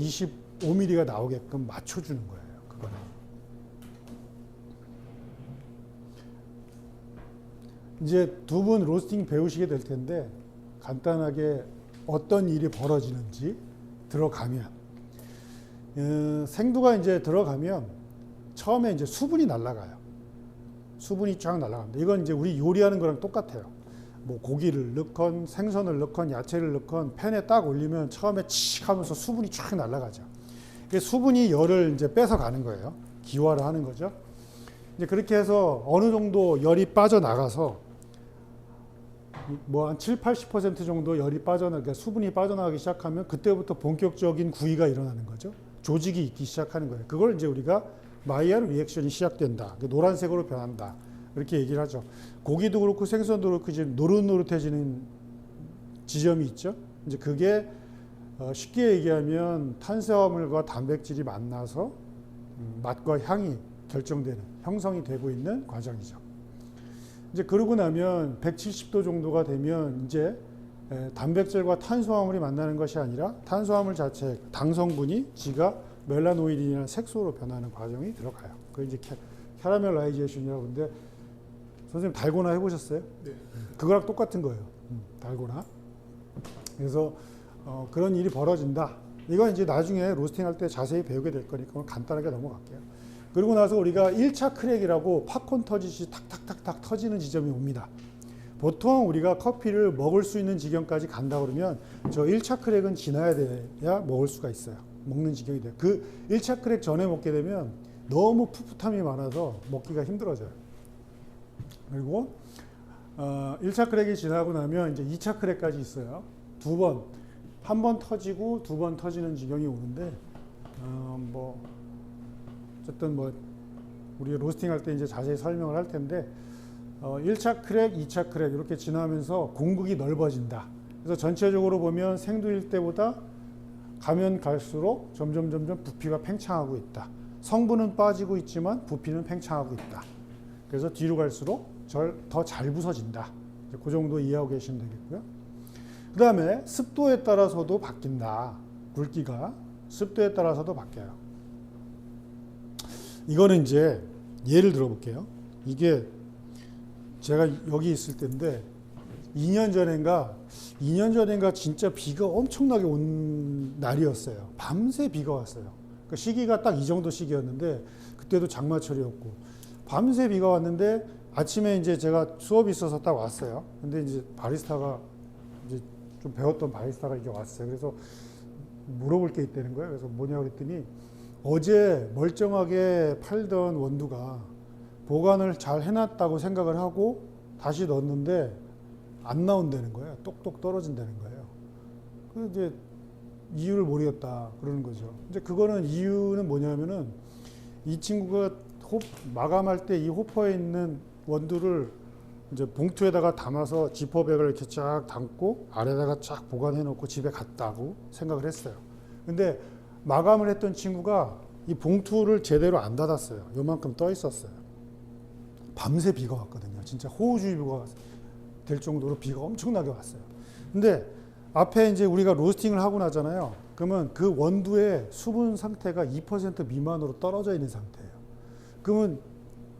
25mm가 나오게끔 맞춰주는 거예요. 그거는. 이제 두 분 로스팅 배우시게 될 텐데 간단하게 어떤 일이 벌어지는지 들어가면 생두가 이제 들어가면 처음에 이제 수분이 날아가요. 수분이 쫙 날아갑니다. 이건 이제 우리 요리하는 거랑 똑같아요. 뭐 고기를 넣건 생선을 넣건 야채를 넣건 팬에 딱 올리면 처음에 칙 하면서 수분이 쫙 날아가죠. 그 수분이 열을 이제 뺏어가는 거예요. 기화를 하는 거죠. 이제 그렇게 해서 어느 정도 열이 빠져나가서 뭐 한 7, 80% 정도 열이 빠져나가, 수분이 빠져나가기 시작하면 그때부터 본격적인 구이가 일어나는 거죠. 조직이 있기 시작하는 거예요. 그걸 이제 우리가 마이야르 리액션이 시작된다. 노란색으로 변한다. 이렇게 얘기를 하죠. 고기도 그렇고 생선도 그렇고 이제 노릇노릇해지는 지점이 있죠. 이제 그게 쉽게 얘기하면 탄수화물과 단백질이 만나서 맛과 향이 결정되는, 형성이 되고 있는 과정이죠. 이제 그러고 나면 170도 정도가 되면 이제 단백질과 탄수화물이 만나는 것이 아니라 탄수화물 자체 당 성분이 지가 멜라노이딘이라는 색소로 변하는 과정이 들어가요. 그 이제 캐러멜라이제이션이라고 하는데 선생님 달고나 해보셨어요? 네. 그거랑 똑같은 거예요. 달고나. 그래서 그런 일이 벌어진다. 이건 이제 나중에 로스팅할 때 자세히 배우게 될 거니까 간단하게 넘어갈게요. 그리고 나서 우리가 1차 크랙이라고 팝콘 터지듯이 탁탁탁탁 터지는 지점이 옵니다. 보통 우리가 커피를 먹을 수 있는 지경까지 간다 그러면 저 1차 크랙은 지나야 돼야 먹을 수가 있어요. 먹는 지경이 돼요. 그 1차 크랙 전에 먹게 되면 너무 풋풋함이 많아서 먹기가 힘들어져요. 그리고 1차 크랙이 지나고 나면 이제 2차 크랙까지 있어요. 두 번, 한 번 터지고 두 번 터지는 지경이 오는데 뭐 어쨌든 뭐 우리 로스팅 할 때 이제 자세히 설명을 할 텐데 1차 크랙, 2차 크랙 이렇게 지나면서 공극이 넓어진다. 그래서 전체적으로 보면 생두일 때보다 가면 갈수록 점점 부피가 팽창하고 있다. 성분은 빠지고 있지만 부피는 팽창하고 있다. 그래서 뒤로 갈수록 더 잘 부서진다. 그 정도 이해하고 계시면 되겠고요. 그 다음에 습도에 따라서도 바뀐다. 굵기가 습도에 따라서도 바뀌어요. 이거는 이제 예를 들어볼게요. 이게 제가 여기 있을 때인데 2년 전인가 진짜 비가 엄청나게 온 날이었어요. 밤새 비가 왔어요. 그 시기가 딱 이 정도 시기였는데 그때도 장마철이었고 밤새 비가 왔는데 아침에 이제 제가 수업이 있어서 딱 왔어요. 근데 이제 바리스타가 이제 좀 배웠던 바리스타가 이제 왔어요. 그래서 물어볼 게 있다는 거예요. 그래서 뭐냐 그랬더니 어제 멀쩡하게 팔던 원두가 보관을 잘 해놨다고 생각을 하고 다시 넣었는데 안 나온다는 거예요. 똑똑 떨어진다는 거예요. 그래서 이제 이유를 모르겠다 그러는 거죠. 이제 그거는 이유는 뭐냐면은 이 친구가 마감할 때 이 호퍼에 있는 원두를 이제 봉투에다가 담아서 지퍼백을 이렇게 쫙 담고 아래다가 쫙 보관해 놓고 집에 갔다고 생각을 했어요. 근데 마감을 했던 친구가 이 봉투를 제대로 안 닫았어요. 요만큼 떠 있었어요. 밤새 비가 왔거든요. 진짜 호우주의보가 될 정도로 비가 엄청나게 왔어요. 근데 앞에 이제 우리가 로스팅을 하고 나잖아요. 그러면 그 원두의 수분 상태가 2% 미만으로 떨어져 있는 상태예요. 그러면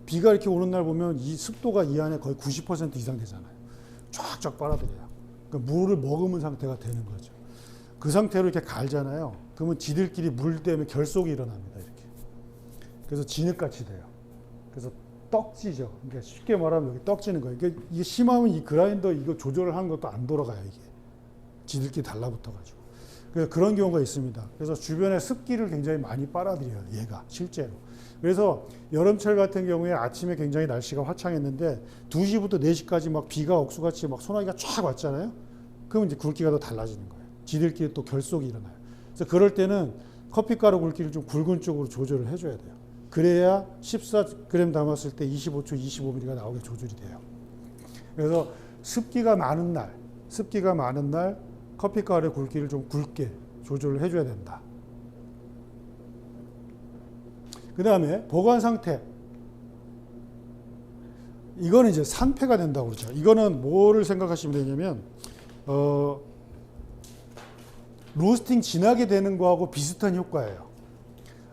비가 이렇게 오는 날 보면 이 습도가 이 안에 거의 90% 이상 되잖아요. 쫙쫙 빨아들여요. 그러니까 물을 머금은 상태가 되는 거죠. 그 상태로 이렇게 갈잖아요. 그러면 지들끼리 물 때문에 결속이 일어납니다. 이렇게. 그래서 진흙같이 돼요. 그래서 떡지죠. 그러니까 쉽게 말하면 여기 떡지는 거예요. 이게 심하면 이 그라인더 이거 조절을 하는 것도 안 돌아가요. 이게 지들끼리 달라붙어가지고. 그래서 그런 경우가 있습니다. 그래서 주변에 습기를 굉장히 많이 빨아들여요. 얘가 실제로. 그래서 여름철 같은 경우에 아침에 굉장히 날씨가 화창했는데 2시부터 4시까지 막 비가 억수같이 막 소나기가 쫙 왔잖아요. 그러면 이제 굵기가 더 달라지는 거예요. 지들끼리 또 결속이 일어나요. 그래서 그럴 때는 커피가루 굵기를 좀 굵은 쪽으로 조절을 해줘야 돼요. 그래야 14g 담았을 때 25초, 25mm가 나오게 조절이 돼요. 그래서 습기가 많은 날 커피가루의 굵기를 좀 굵게 조절을 해줘야 된다. 그 다음에 보관 상태. 이거는 이제 산패가 된다고 그러죠. 이거는 뭐를 생각하시면 되냐면, 로스팅 지나게 되는 거하고 비슷한 효과예요.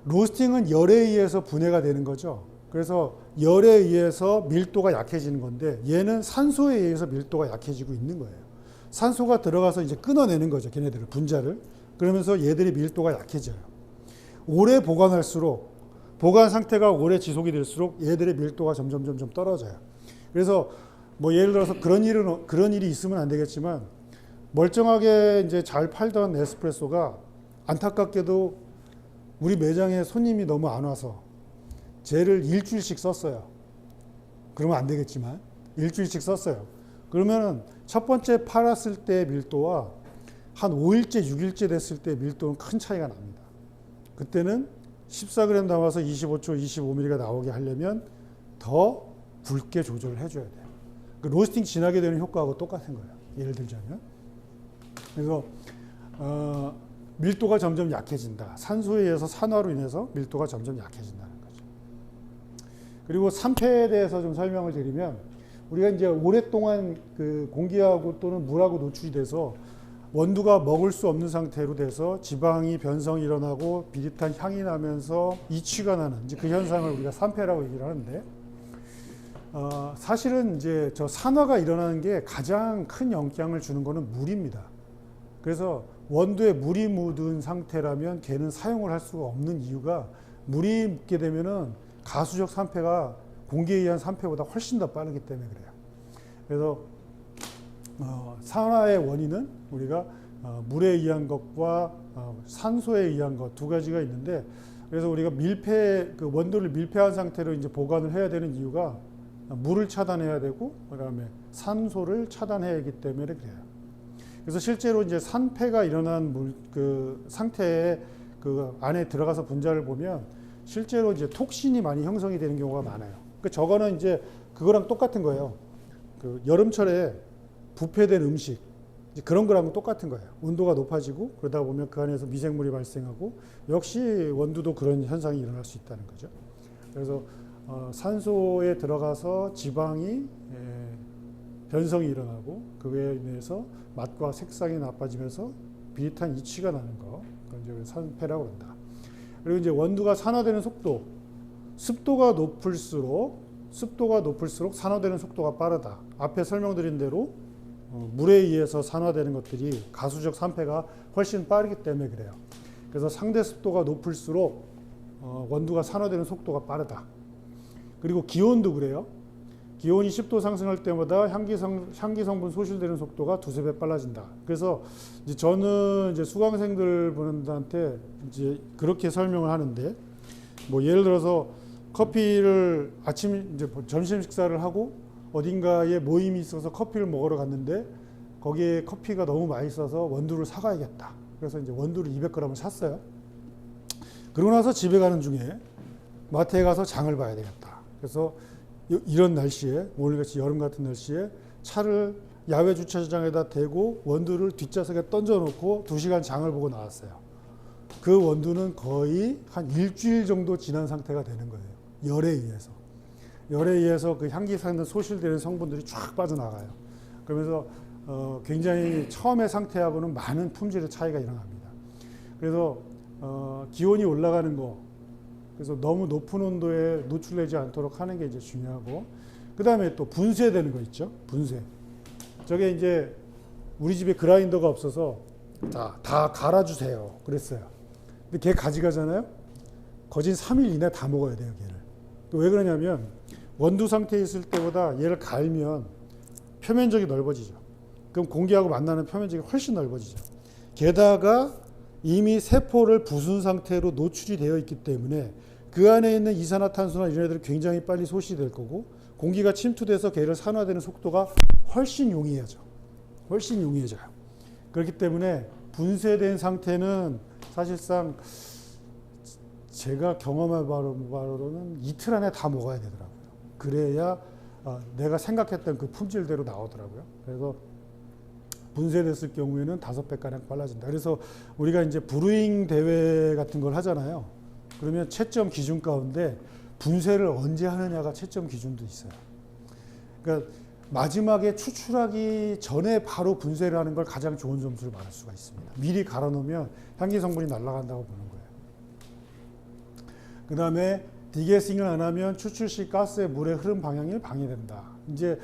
로스팅은 열에 의해서 분해가 되는 거죠. 그래서 열에 의해서 밀도가 약해지는 건데 얘는 산소에 의해서 밀도가 약해지고 있는 거예요. 산소가 들어가서 이제 끊어내는 거죠. 걔네들을 분자를. 그러면서 얘들이 밀도가 약해져요. 오래 보관할수록 보관 상태가 오래 지속이 될수록 얘들의 밀도가 점점 떨어져요. 그래서 뭐 예를 들어서 그런 일이 있으면 안 되겠지만 멀쩡하게 이제 잘 팔던 에스프레소가 안타깝게도 우리 매장에 손님이 너무 안 와서 쟤를 일주일씩 썼어요. 그러면 안 되겠지만 일주일씩 썼어요. 그러면은 첫 번째 팔았을 때 밀도와 한 5일째, 6일째 됐을 때 밀도는 큰 차이가 납니다. 그때는 14g 담아서 25초, 25mm가 나오게 하려면 더 굵게 조절을 해줘야 돼요. 그 로스팅 지나게 되는 효과하고 똑같은 거예요. 예를 들자면. 그래서 밀도가 점점 약해진다. 산소에 의해서 산화로 인해서 밀도가 점점 약해진다는 거죠. 그리고 산패에 대해서 좀 설명을 드리면 우리가 이제 오랫동안 그 공기하고 또는 물하고 노출이 돼서 원두가 먹을 수 없는 상태로 돼서 지방이 변성이 일어나고 비릿한 향이 나면서 이취가 나는 이제 그 현상을 우리가 산패라고 얘기를 하는데, 사실은 이제 저 산화가 일어나는 게 가장 큰 영향을 주는 거는 물입니다. 그래서 원두에 물이 묻은 상태라면 걔는 사용을 할 수가 없는 이유가, 물이 묻게 되면은 가수적 산패가 공기에 의한 산패보다 훨씬 더 빠르기 때문에 그래요. 그래서 산화의 원인은 우리가 물에 의한 것과 산소에 의한 것 두 가지가 있는데, 그래서 우리가 그 원두를 밀폐한 상태로 이제 보관을 해야 되는 이유가 물을 차단해야 되고 그다음에 산소를 차단해야 하기 때문에 그래요. 그래서 실제로 이제 산패가 일어난 그 상태에 그 안에 들어가서 분자를 보면 실제로 이제 톡신이 많이 형성이 되는 경우가 많아요. 그 저거는 이제 그거랑 똑같은 거예요. 그 여름철에 부패된 음식 그런 거랑 똑같은 거예요. 온도가 높아지고 그러다 보면 그 안에서 미생물이 발생하고, 역시 원두도 그런 현상이 일어날 수 있다는 거죠. 그래서 산소에 들어가서 지방이 변성이 일어나고 그에 인해서 맛과 색상이 나빠지면서 비릿한 이취가 나는 거, 그건 이제 산패라고 한다. 그리고 이제 원두가 산화되는 속도, 습도가 높을수록 산화되는 속도가 빠르다. 앞에 설명드린 대로 물에 의해서 산화되는 것들이 가수적 산패가 훨씬 빠르기 때문에 그래요. 그래서 상대 습도가 높을수록 원두가 산화되는 속도가 빠르다. 그리고 기온도 그래요. 기온이 10도 상승할 때마다 향기 성분 소실되는 속도가 두세 배 빨라진다. 그래서 이제 저는 이제 수강생들 분들한테 이제 그렇게 설명을 하는데, 뭐 예를 들어서 커피를 이제 점심 식사를 하고 어딘가에 모임이 있어서 커피를 먹으러 갔는데 거기에 커피가 너무 맛있어서 원두를 사가야겠다. 그래서 이제 원두를 200g을 샀어요. 그러고 나서 집에 가는 중에 마트에 가서 장을 봐야 되겠다. 그래서 이런 날씨에, 오늘같이 여름 같은 날씨에 차를 야외 주차장에다 대고 원두를 뒷좌석에 던져놓고 2시간 장을 보고 나왔어요. 그 원두는 거의 한 일주일 정도 지난 상태가 되는 거예요. 열에 의해서 그 향기 상는 소실되는 성분들이 쫙 빠져나가요. 그러면서 굉장히 처음의 상태하고는 많은 품질의 차이가 일어납니다. 그래서 기온이 올라가는 거, 그래서 너무 높은 온도에 노출되지 않도록 하는 게 이제 중요하고, 그 다음에 또 분쇄되는 거 있죠. 분쇄. 저게 이제 우리 집에 그라인더가 없어서 다 갈아주세요 그랬어요. 근데 걔 가져가잖아요. 거진 3일 이내 다 먹어야 돼요, 걔를. 왜 그러냐면 원두 상태에 있을 때보다 얘를 갈면 표면적이 넓어지죠. 그럼 공기하고 만나는 표면적이 훨씬 넓어지죠. 게다가 이미 세포를 부순 상태로 노출이 되어 있기 때문에 그 안에 있는 이산화탄소나 이런 애들이 굉장히 빨리 소실될 거고, 공기가 침투돼서 걔를 산화되는 속도가 훨씬 용이해져요. 그렇기 때문에 분쇄된 상태는 사실상 제가 경험해 바로는 이틀 안에 다 먹어야 되더라고요. 그래야 내가 생각했던 그 품질대로 나오더라고요. 그래서 분쇄됐을 경우에는 5배가량 빨라진다. 그래서 우리가 이제 브루잉 대회 같은 걸 하잖아요. 그러면 채점 기준 가운데 분쇄를 언제 하느냐가 채점 기준도 있어요. 그러니까 마지막에 추출하기 전에 바로 분쇄를 하는 걸 가장 좋은 점수를 받을 수가 있습니다. 미리 갈아 놓으면 향기 성분이 날아간다고 보는 거예요. 그 다음에 디게싱을 안 하면 추출 시 가스의 물의 흐름 방향이 방해된다. 이제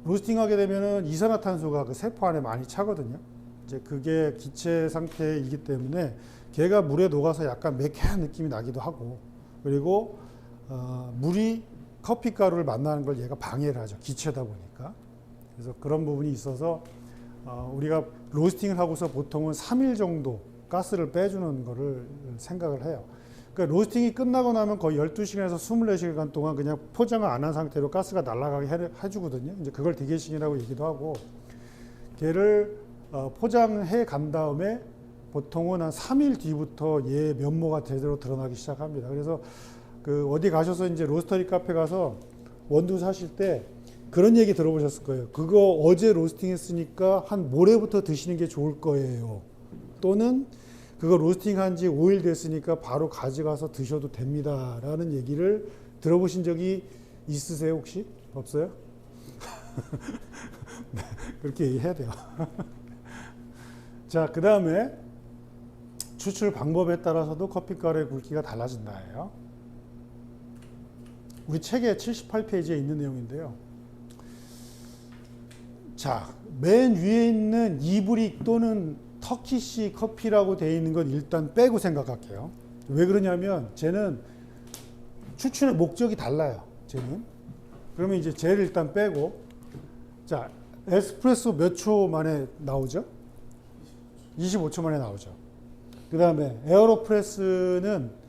로스팅하게 되면은 이산화탄소가 그 세포 안에 많이 차거든요. 이제 그게 기체 상태이기 때문에 걔가 물에 녹아서 약간 매캐한 느낌이 나기도 하고, 그리고 물이 커피 가루를 만나는 걸 얘가 방해를 하죠. 기체다 보니까. 그래서 그런 부분이 있어서 우리가 로스팅을 하고서 보통은 3일 정도 가스를 빼주는 거를 생각을 해요. 그러니까 로스팅이 끝나고 나면 거의 12시간에서 24시간 동안 그냥 포장을 안 한 상태로 가스가 날아가게 해주거든요. 이제 그걸 디게싱이라고 얘기도 하고, 걔를 포장해 간 다음에 보통은 한 3일 뒤부터 얘 면모가 제대로 드러나기 시작합니다. 그래서 그 어디 가셔서 이제 로스터리 카페 가서 원두 사실 때 그런 얘기 들어보셨을 거예요. 그거 어제 로스팅 했으니까 한 모레부터 드시는 게 좋을 거예요. 또는 그거 로스팅 한 지 5일 됐으니까 바로 가져가서 드셔도 됩니다. 라는 얘기를 들어보신 적이 있으세요, 혹시? 없어요? 네, 그렇게 얘기해야 돼요. 자, 그 다음에 추출 방법에 따라서도 커피가루의 굵기가 달라진다예요. 우리 책의 78페이지에 있는 내용인데요. 자, 맨 위에 있는 이브릭 또는 터키시 커피라고 되어 있는 건 일단 빼고 생각할게요. 왜 그러냐면 쟤는 추출의 목적이 달라요. 쟤는. 그러면 이제 쟤를 일단 빼고, 자, 에스프레소 몇 초 만에 나오죠? 25초 만에 나오죠. 그 다음에 에어로프레스는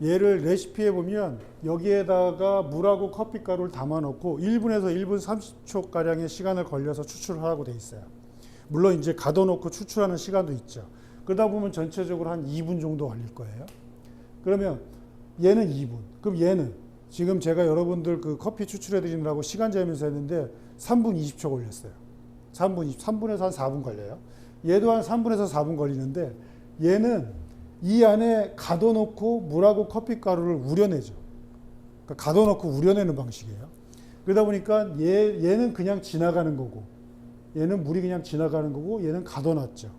얘를 레시피에 보면 여기에다가 물하고 커피가루를 담아 놓고 1분에서 1분 30초 가량의 시간을 걸려서 추출하라고 돼 있어요. 물론 이제 가둬놓고 추출하는 시간도 있죠. 그러다 보면 전체적으로 한 2분 정도 걸릴 거예요. 그러면 얘는 2분. 그럼 얘는 지금 제가 여러분들 그 커피 추출해 드리느라고 시간 재면서 했는데 3분 20초 걸렸어요. 3분에서 한 4분 걸려요. 얘도 한 3분에서 4분 걸리는데 얘는 이 안에 가둬놓고 물하고 커피가루를 우려내죠. 그러니까 가둬놓고 우려내는 방식이에요. 그러다 보니까 얘는 그냥 지나가는 거고, 얘는 물이 그냥 지나가는 거고, 얘는 가둬놨죠.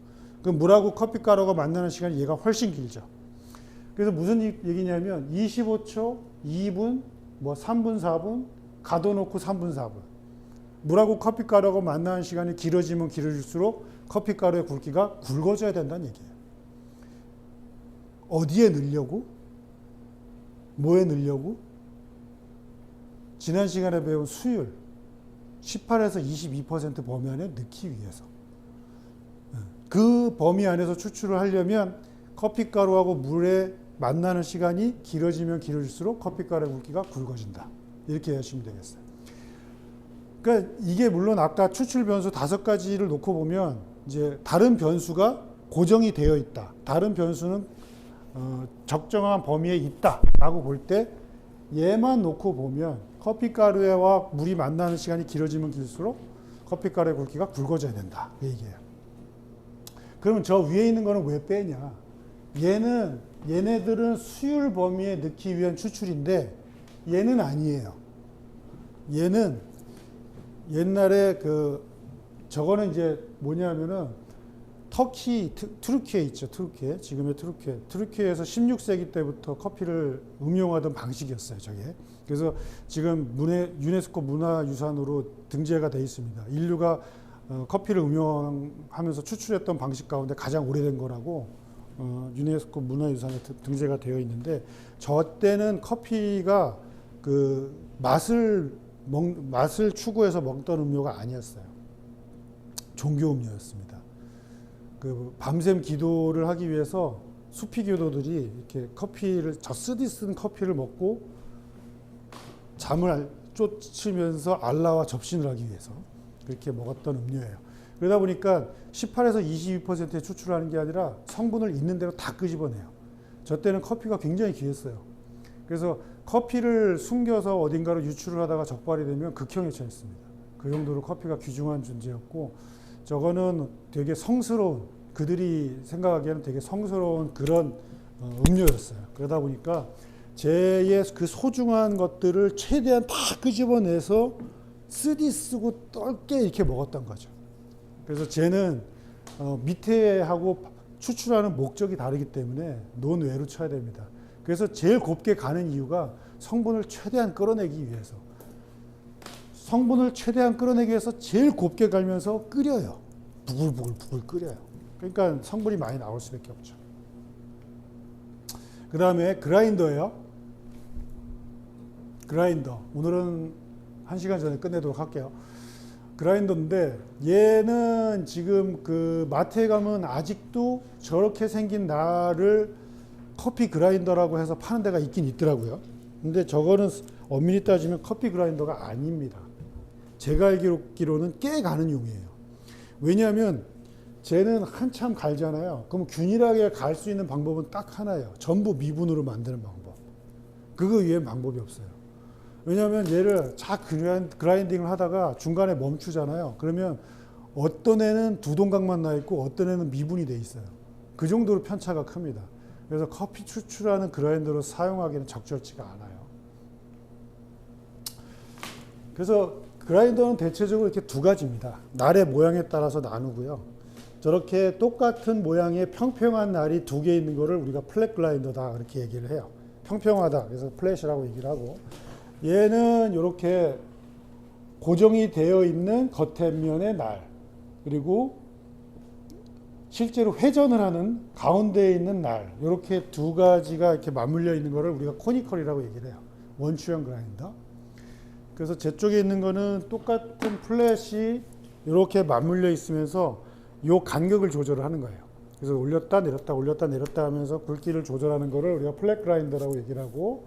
그럼 물하고 커피가루가 만나는 시간이 얘가 훨씬 길죠. 그래서 무슨 얘기냐면 25초, 2분, 뭐 3분, 4분, 가둬놓고 3분, 4분. 물하고 커피가루가 만나는 시간이 길어지면 길어질수록 커피가루의 굵기가 굵어져야 된다는 얘기예요. 어디에 넣으려고? 뭐에 넣으려고? 지난 시간에 배운 수율 18에서 22% 범위 안에 넣기 위해서. 그 범위 안에서 추출을 하려면 커피가루하고 물에 만나는 시간이 길어지면 길어질수록 커피가루의 굵기가 굵어진다. 이렇게 하시면 되겠어요. 그러니까 이게 물론 아까 추출 변수 5가지를 놓고 보면 이제 다른 변수가 고정이 되어 있다. 다른 변수는 적정한 범위에 있다라고 볼 때 얘만 놓고 보면 커피가루와 물이 만나는 시간이 길어지면 길수록 커피가루의 굵기가 굵어져야 된다. 그 얘기예요. 그러면 저 위에 있는 거는 왜 빼냐? 얘네들은 수율 범위에 넣기 위한 추출인데 얘는 아니에요. 얘는 옛날에 저거는 이제 뭐냐면은 트루키에 있죠. 트루키에. 지금의 트루키에. 트루키에서 16세기 때부터 커피를 음용하던 방식이었어요. 저게. 그래서 지금 유네스코 문화유산으로 등재가 되어 있습니다. 인류가 커피를 음용하면서 추출했던 방식 가운데 가장 오래된 거라고 유네스코 문화유산에 등재가 되어 있는데, 저 때는 커피가 그 맛을 추구해서 먹던 음료가 아니었어요. 종교 음료였습니다. 그 밤샘 기도를 하기 위해서 수피 교도들이 이렇게 저 쓰디 쓴 커피를 먹고 잠을 쫓으면서 알라와 접신을 하기 위해서 그렇게 먹었던 음료예요. 그러다 보니까 18에서 22%에 추출하는 게 아니라 성분을 있는 대로 다 끄집어내요. 저 때는 커피가 굉장히 귀했어요. 그래서 커피를 숨겨서 어딘가로 유출을 하다가 적발이 되면 극형에 처했습니다. 그 정도로 커피가 귀중한 존재였고, 저거는 되게 성스러운, 그들이 생각하기에는 되게 성스러운 그런 음료였어요. 그러다 보니까 제의 그 소중한 것들을 최대한 다 끄집어내서 쓰디 쓰고 떫게 이렇게 먹었던 거죠. 그래서 쟤는 밑에 하고 추출하는 목적이 다르기 때문에 논외로 쳐야 됩니다. 그래서 제일 곱게 가는 이유가 성분을 최대한 끌어내기 위해서. 성분을 최대한 끌어내기 위해서 제일 곱게 갈면서 끓여요. 부글부글 끓여요. 그러니까 성분이 많이 나올 수밖에 없죠. 그 다음에 그라인더예요. 그라인더. 오늘은 1시간 전에 끝내도록 할게요. 그라인더인데 얘는 지금 그 마트에 가면 아직도 저렇게 생긴 나를 커피 그라인더라고 해서 파는 데가 있긴 있더라고요. 근데 저거는 엄밀히 따지면 커피 그라인더가 아닙니다. 제가 알기로는 꽤 가는 용이에요. 왜냐하면 쟤는 한참 갈잖아요. 그럼 균일하게 갈 수 있는 방법은 딱 하나예요. 전부 미분으로 만드는 방법. 그거 외엔 방법이 없어요. 왜냐하면 얘를 그라인딩을 하다가 중간에 멈추잖아요. 그러면 어떤 애는 두 동강만 나 있고 어떤 애는 미분이 돼 있어요. 그 정도로 편차가 큽니다. 그래서 커피 추출하는 그라인더로 사용하기는 적절치가 않아요. 그래서 그라인더는 대체적으로 이렇게 두 가지입니다. 날의 모양에 따라서 나누고요. 저렇게 똑같은 모양의 평평한 날이 두 개 있는 거를 우리가 플랫 그라인더다 그렇게 얘기를 해요. 평평하다. 그래서 플랫이라고 얘기를 하고, 얘는 이렇게 고정이 되어 있는 겉면의 날, 그리고 실제로 회전을 하는 가운데에 있는 날, 이렇게 두 가지가 이렇게 맞물려 있는 거를 우리가 코니컬이라고 얘기를 해요. 원추형 그라인더. 그래서 제 쪽에 있는 거는 똑같은 플랫이 이렇게 맞물려 있으면서 요 간격을 조절을 하는 거예요. 그래서 올렸다 내렸다 올렸다 내렸다 하면서 굵기를 조절하는 거를 우리가 플랫 그라인더라고 얘기를 하고,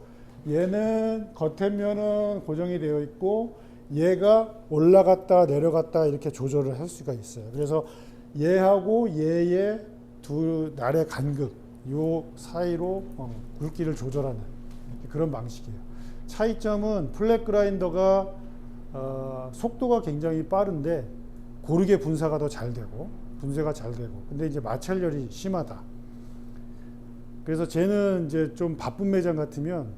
얘는 겉면은 고정이 되어 있고 얘가 올라갔다 내려갔다 이렇게 조절을 할 수가 있어요. 그래서 얘하고 얘의 두 날의 간격 요 사이로 굵기를 조절하는 그런 방식이에요. 차이점은 플랫 그라인더가 속도가 굉장히 빠른데 고르게 분사가 더 잘 되고 분쇄가 잘 되고, 근데 이제 마찰열이 심하다. 그래서 쟤는 이제 좀 바쁜 매장 같으면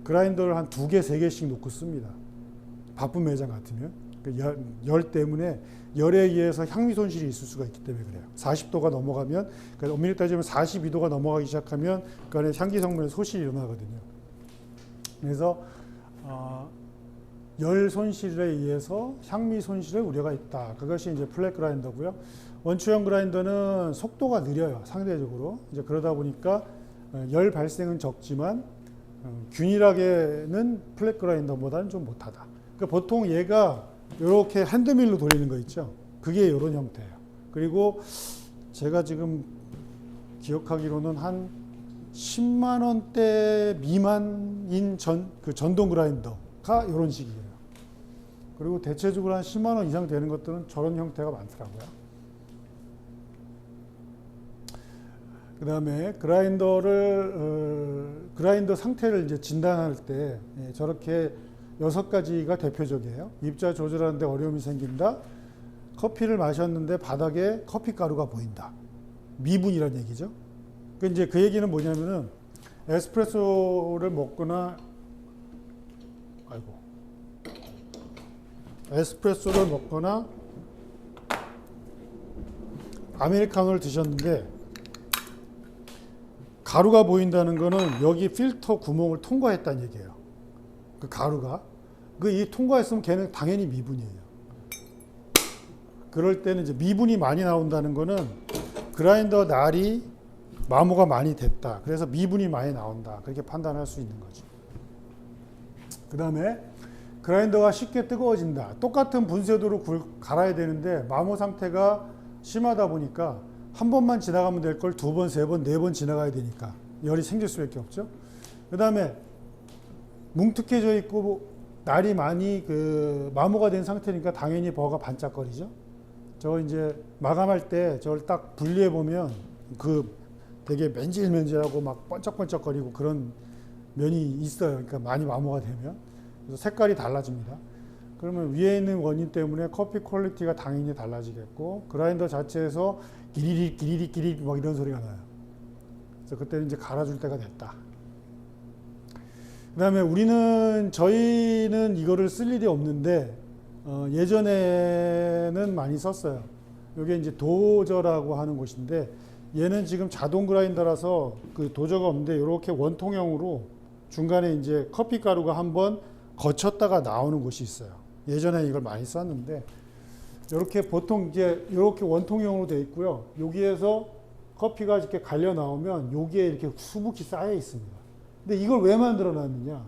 그라인더를 한 2개, 3개씩 놓고 씁니다. 바쁜 매장 같으면 열 때문에 열에 의해서 향미 손실이 있을 수가 있기 때문에 그래요. 40도가 넘어가면, 그러니까 엄밀히 따지면 42도가 넘어가기 시작하면 그 안에 향기 성분에 소실이 일어나거든요. 그래서 열 손실에 의해서 향미 손실의 우려가 있다. 그것이 이제 플랫 그라인더고요. 원추형 그라인더는 속도가 느려요, 상대적으로. 이제 그러다 보니까 열 발생은 적지만 균일하게는 플랫 그라인더보다는 좀 못하다. 그러니까 보통 얘가 이렇게 핸드밀로 돌리는 거 있죠. 그게 이런 형태예요. 그리고 제가 지금 기억하기로는 한 10만 원대 미만인 전동 그라인더가 이런 식이에요. 그리고 대체적으로 한 10만 원 이상 되는 것들은 저런 형태가 많더라고요. 그 다음에 그라인더 상태를 이제 진단할 때 저렇게 6가지가 대표적이에요. 입자 조절하는데 어려움이 생긴다. 커피를 마셨는데 바닥에 커피 가루가 보인다. 미분이란 얘기죠. 이제 그 얘기는 뭐냐면은 에스프레소를 먹거나 아메리카노를 드셨는데 가루가 보인다는 거는 여기 필터 구멍을 통과했다는 얘기예요. 그 가루가 이 통과했으면 걔는 당연히 미분이에요. 그럴 때는 이제 미분이 많이 나온다는 거는 그라인더 날이 마모가 많이 됐다. 그래서 미분이 많이 나온다. 그렇게 판단할 수 있는 거죠. 그 다음에 그라인더가 쉽게 뜨거워진다. 똑같은 분쇄도로 갈아야 되는데 마모 상태가 심하다 보니까 한 번만 지나가면 될 걸 2번, 3번, 4번 지나가야 되니까 열이 생길 수밖에 없죠. 그 다음에 뭉툭해져 있고 날이 많이 마모가 된 상태니까 당연히 버가 반짝거리죠. 저 이제 마감할 때 저걸 딱 분리해 보면 되게 맨질맨질하고 막 번쩍번쩍거리고 그런 면이 있어요. 그러니까 많이 마모가 되면. 그래서 색깔이 달라집니다. 그러면 위에 있는 원인 때문에 커피 퀄리티가 당연히 달라지겠고, 그라인더 자체에서 기리릭 막 이런 소리가 나요. 그래서 그때는 이제 갈아줄 때가 됐다. 그 다음에 저희는 이거를 쓸 일이 없는데, 예전에는 많이 썼어요. 이게 이제 도저라고 하는 곳인데, 얘는 지금 자동 그라인더라서 그 도저가 없는데, 이렇게 원통형으로 중간에 이제 커피 가루가 한번 거쳤다가 나오는 곳이 있어요. 예전에 이걸 많이 썼는데, 이렇게 보통 이제 이렇게 원통형으로 되어 있고요. 여기에서 커피가 이렇게 갈려 나오면 여기에 이렇게 수북히 쌓여 있습니다. 근데 이걸 왜 만들어 놨느냐?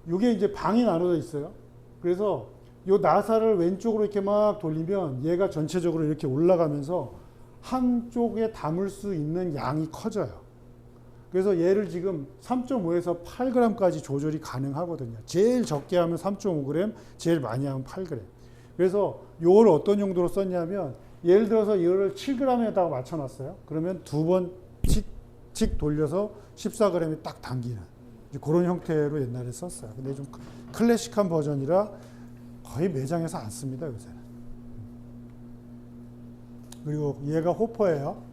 이게 이제 방이 나눠져 있어요. 그래서 이 나사를 왼쪽으로 이렇게 막 돌리면 얘가 전체적으로 이렇게 올라가면서 한쪽에 담을 수 있는 양이 커져요. 그래서 얘를 지금 3.5에서 8g까지 조절이 가능하거든요. 제일 적게 하면 3.5g, 제일 많이 하면 8g. 그래서 이걸 어떤 용도로 썼냐면, 예를 들어서 이거를 7g에다가 맞춰놨어요. 그러면 2번 칙 돌려서 14g이 딱 당기는 그런 형태로 옛날에 썼어요. 근데 좀 클래식한 버전이라 거의 매장에서 안 씁니다, 요새는. 그리고 얘가 호퍼예요.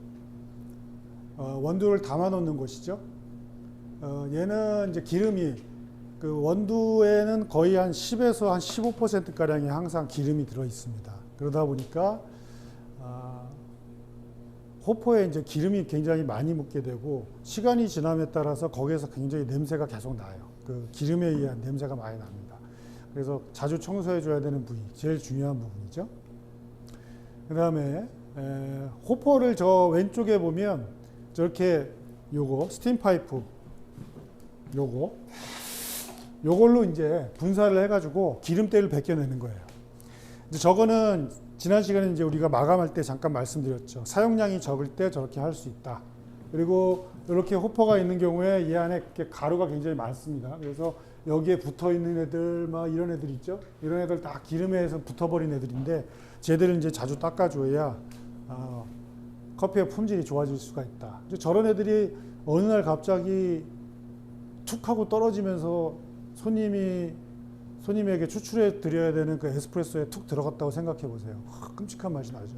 원두를 담아 놓는 곳이죠. 얘는 이제 기름이 그 원두에는 거의 한 10에서 한 15%가량이 항상 기름이 들어 있습니다. 그러다 보니까 호포에 이제 기름이 굉장히 많이 묻게 되고 시간이 지남에 따라서 거기에서 굉장히 냄새가 계속 나요. 그 기름에 의한 냄새가 많이 납니다. 그래서 자주 청소해 줘야 되는 부위, 제일 중요한 부분이죠. 그 다음에 호포를 저 왼쪽에 보면 저렇게 요거 스팀 파이프 요걸로 이제 분사를 해가지고 기름때를 벗겨내는 거예요. 이제 저거는 지난 시간에 이제 우리가 마감할 때 잠깐 말씀드렸죠. 사용량이 적을 때 저렇게 할 수 있다. 그리고 이렇게 호퍼가 있는 경우에 이 안에 이렇게 가루가 굉장히 많습니다. 그래서 여기에 붙어 있는 애들, 막 이런 애들 있죠. 이런 애들 다 기름에서 붙어버린 애들인데 쟤들을 이제 자주 닦아줘야 커피의 품질이 좋아질 수가 있다. 이제 저런 애들이 어느 날 갑자기 툭 하고 떨어지면서 손님에게 추출해 드려야 되는 그 에스프레소에 툭 들어갔다고 생각해 보세요. 끔찍한 맛이 나죠.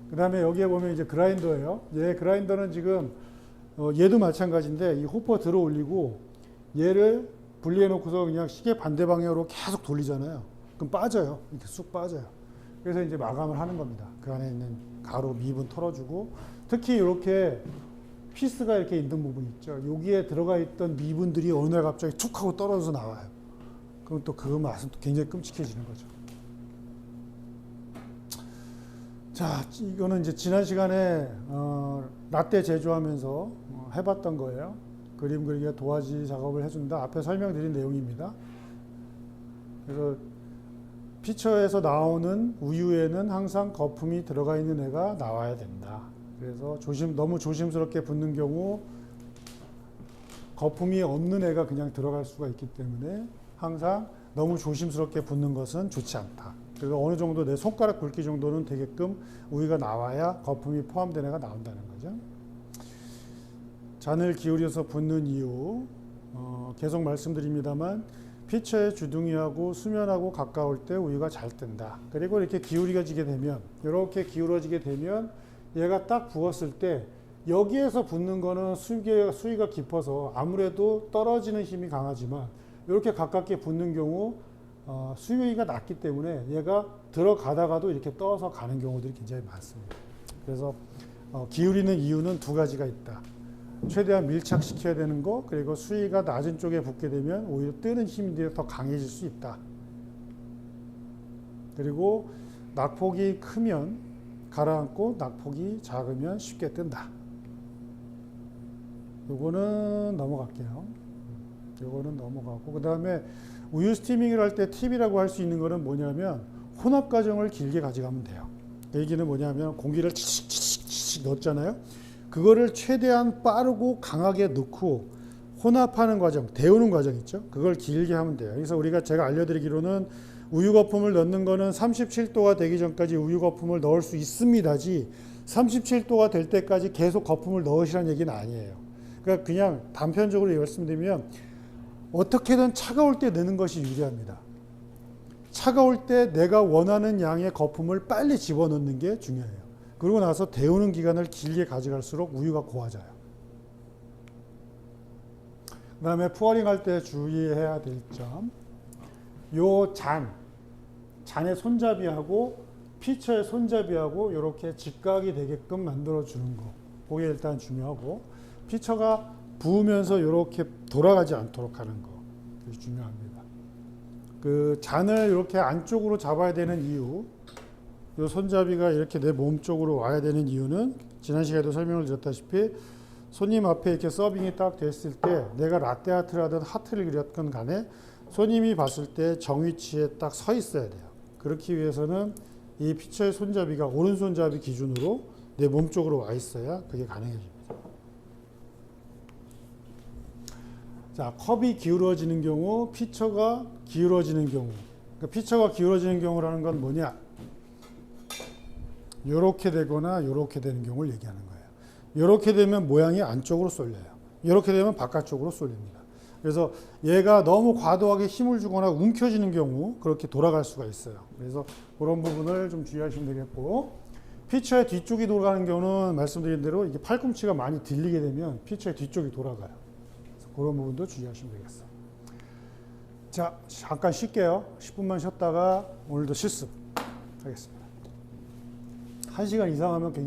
그 다음에 여기에 보면 이제 그라인더예요. 얘 그라인더는 지금 얘도 마찬가지인데 이 호퍼 들어 올리고 얘를 분리해 놓고서 그냥 시계 반대 방향으로 계속 돌리잖아요. 그럼 빠져요. 이렇게 쑥 빠져요. 그래서 이제 마감을 하는 겁니다. 그 안에 있는 가루, 미분 털어주고 특히 이렇게 피스가 이렇게 있는 부분 있죠. 여기에 들어가 있던 미분들이 어느 날 갑자기 툭 하고 떨어져서 나와요. 그럼 또 그 맛은 또 굉장히 끔찍해지는 거죠. 자, 이거는 이제 지난 시간에 라떼 제조하면서 해봤던 거예요. 그림 그리기 도화지 작업을 해준다. 앞에 설명드린 내용입니다. 그래서 피처에서 나오는 우유에는 항상 거품이 들어가 있는 애가 나와야 된다. 그래서 너무 조심스럽게 붓는 경우 거품이 없는 애가 그냥 들어갈 수가 있기 때문에 항상 너무 조심스럽게 붓는 것은 좋지 않다. 그래서 어느 정도 내 손가락 굵기 정도는 되게끔 우유가 나와야 거품이 포함된 애가 나온다는 거죠. 잔을 기울여서 붓는 이유 계속 말씀드립니다만 피처의 주둥이하고 수면하고 가까울 때 우유가 잘 뜬다. 그리고 이렇게 기울어지게 되면 이렇게 기울어지게 되면 얘가 딱 부었을 때 여기에서 붓는 거는 수위가 깊어서 아무래도 떨어지는 힘이 강하지만 이렇게 가깝게 붓는 경우 수위가 낮기 때문에 얘가 들어가다가도 이렇게 떠서 가는 경우들이 굉장히 많습니다. 그래서 기울이는 이유는 두 가지가 있다. 최대한 밀착시켜야 되는 거, 그리고 수위가 낮은 쪽에 붓게 되면 오히려 뜨는 힘이 더 강해질 수 있다. 그리고 낙폭이 크면 가라앉고 낙폭이 작으면 쉽게 뜬다. 요거는 넘어갈게요. 요거는 넘어가고, 그 다음에 우유 스티밍을 할 때 팁이라고 할 수 있는 거는 뭐냐면 혼합 과정을 길게 가져가면 돼요. 그 얘기는 뭐냐면 공기를 치익 넣었잖아요. 그거를 최대한 빠르고 강하게 넣고 혼합하는 과정, 데우는 과정 있죠. 그걸 길게 하면 돼요. 그래서 제가 알려드리기로는 우유 거품을 넣는 거는 37도가 되기 전까지 우유 거품을 넣을 수 있습니다지 37도가 될 때까지 계속 거품을 넣으시라는 얘기는 아니에요. 그러니까 그냥 단편적으로 말씀드리면 어떻게든 차가울 때 넣는 것이 유리합니다. 차가울 때 내가 원하는 양의 거품을 빨리 집어넣는 게 중요해요. 그러고 나서 데우는 기간을 길게 가져갈수록 우유가 고와져요. 그 다음에 푸어링 할 때 주의해야 될 점, 요 잔의 손잡이하고 피처의 손잡이하고 이렇게 직각이 되게끔 만들어 주는 거, 그게 일단 중요하고, 피처가 부으면서 이렇게 돌아가지 않도록 하는 거, 그게 중요합니다. 그 잔을 이렇게 안쪽으로 잡아야 되는 이유, 이 손잡이가 이렇게 내 몸 쪽으로 와야 되는 이유는 지난 시간에도 설명을 드렸다시피 손님 앞에 이렇게 서빙이 딱 됐을 때 내가 라떼 아트를 하든 하트를 그렸건 간에 손님이 봤을 때 정위치에 딱 서 있어야 돼요. 그렇기 위해서는 이 피처의 손잡이가 오른손잡이 기준으로 내 몸 쪽으로 와 있어야 그게 가능해집니다. 자, 컵이 기울어지는 경우, 피처가 기울어지는 경우. 그러니까 피처가 기울어지는 경우라는 건 뭐냐? 요렇게 되거나 요렇게 되는 경우를 얘기하는 거예요. 요렇게 되면 모양이 안쪽으로 쏠려요. 요렇게 되면 바깥쪽으로 쏠립니다. 그래서 얘가 너무 과도하게 힘을 주거나 움켜쥐는 경우 그렇게 돌아갈 수가 있어요. 그래서 그런 부분을 좀 주의하시면 되겠고, 피처의 뒤쪽이 돌아가는 경우는 말씀드린 대로 이게 팔꿈치가 많이 들리게 되면 피처의 뒤쪽이 돌아가요. 그래서 그런 부분도 주의하시면 되겠어요. 자, 잠깐 쉴게요. 10분만 쉬었다가 오늘도 실습 하겠습니다. 1시간 이상 하면 굉장히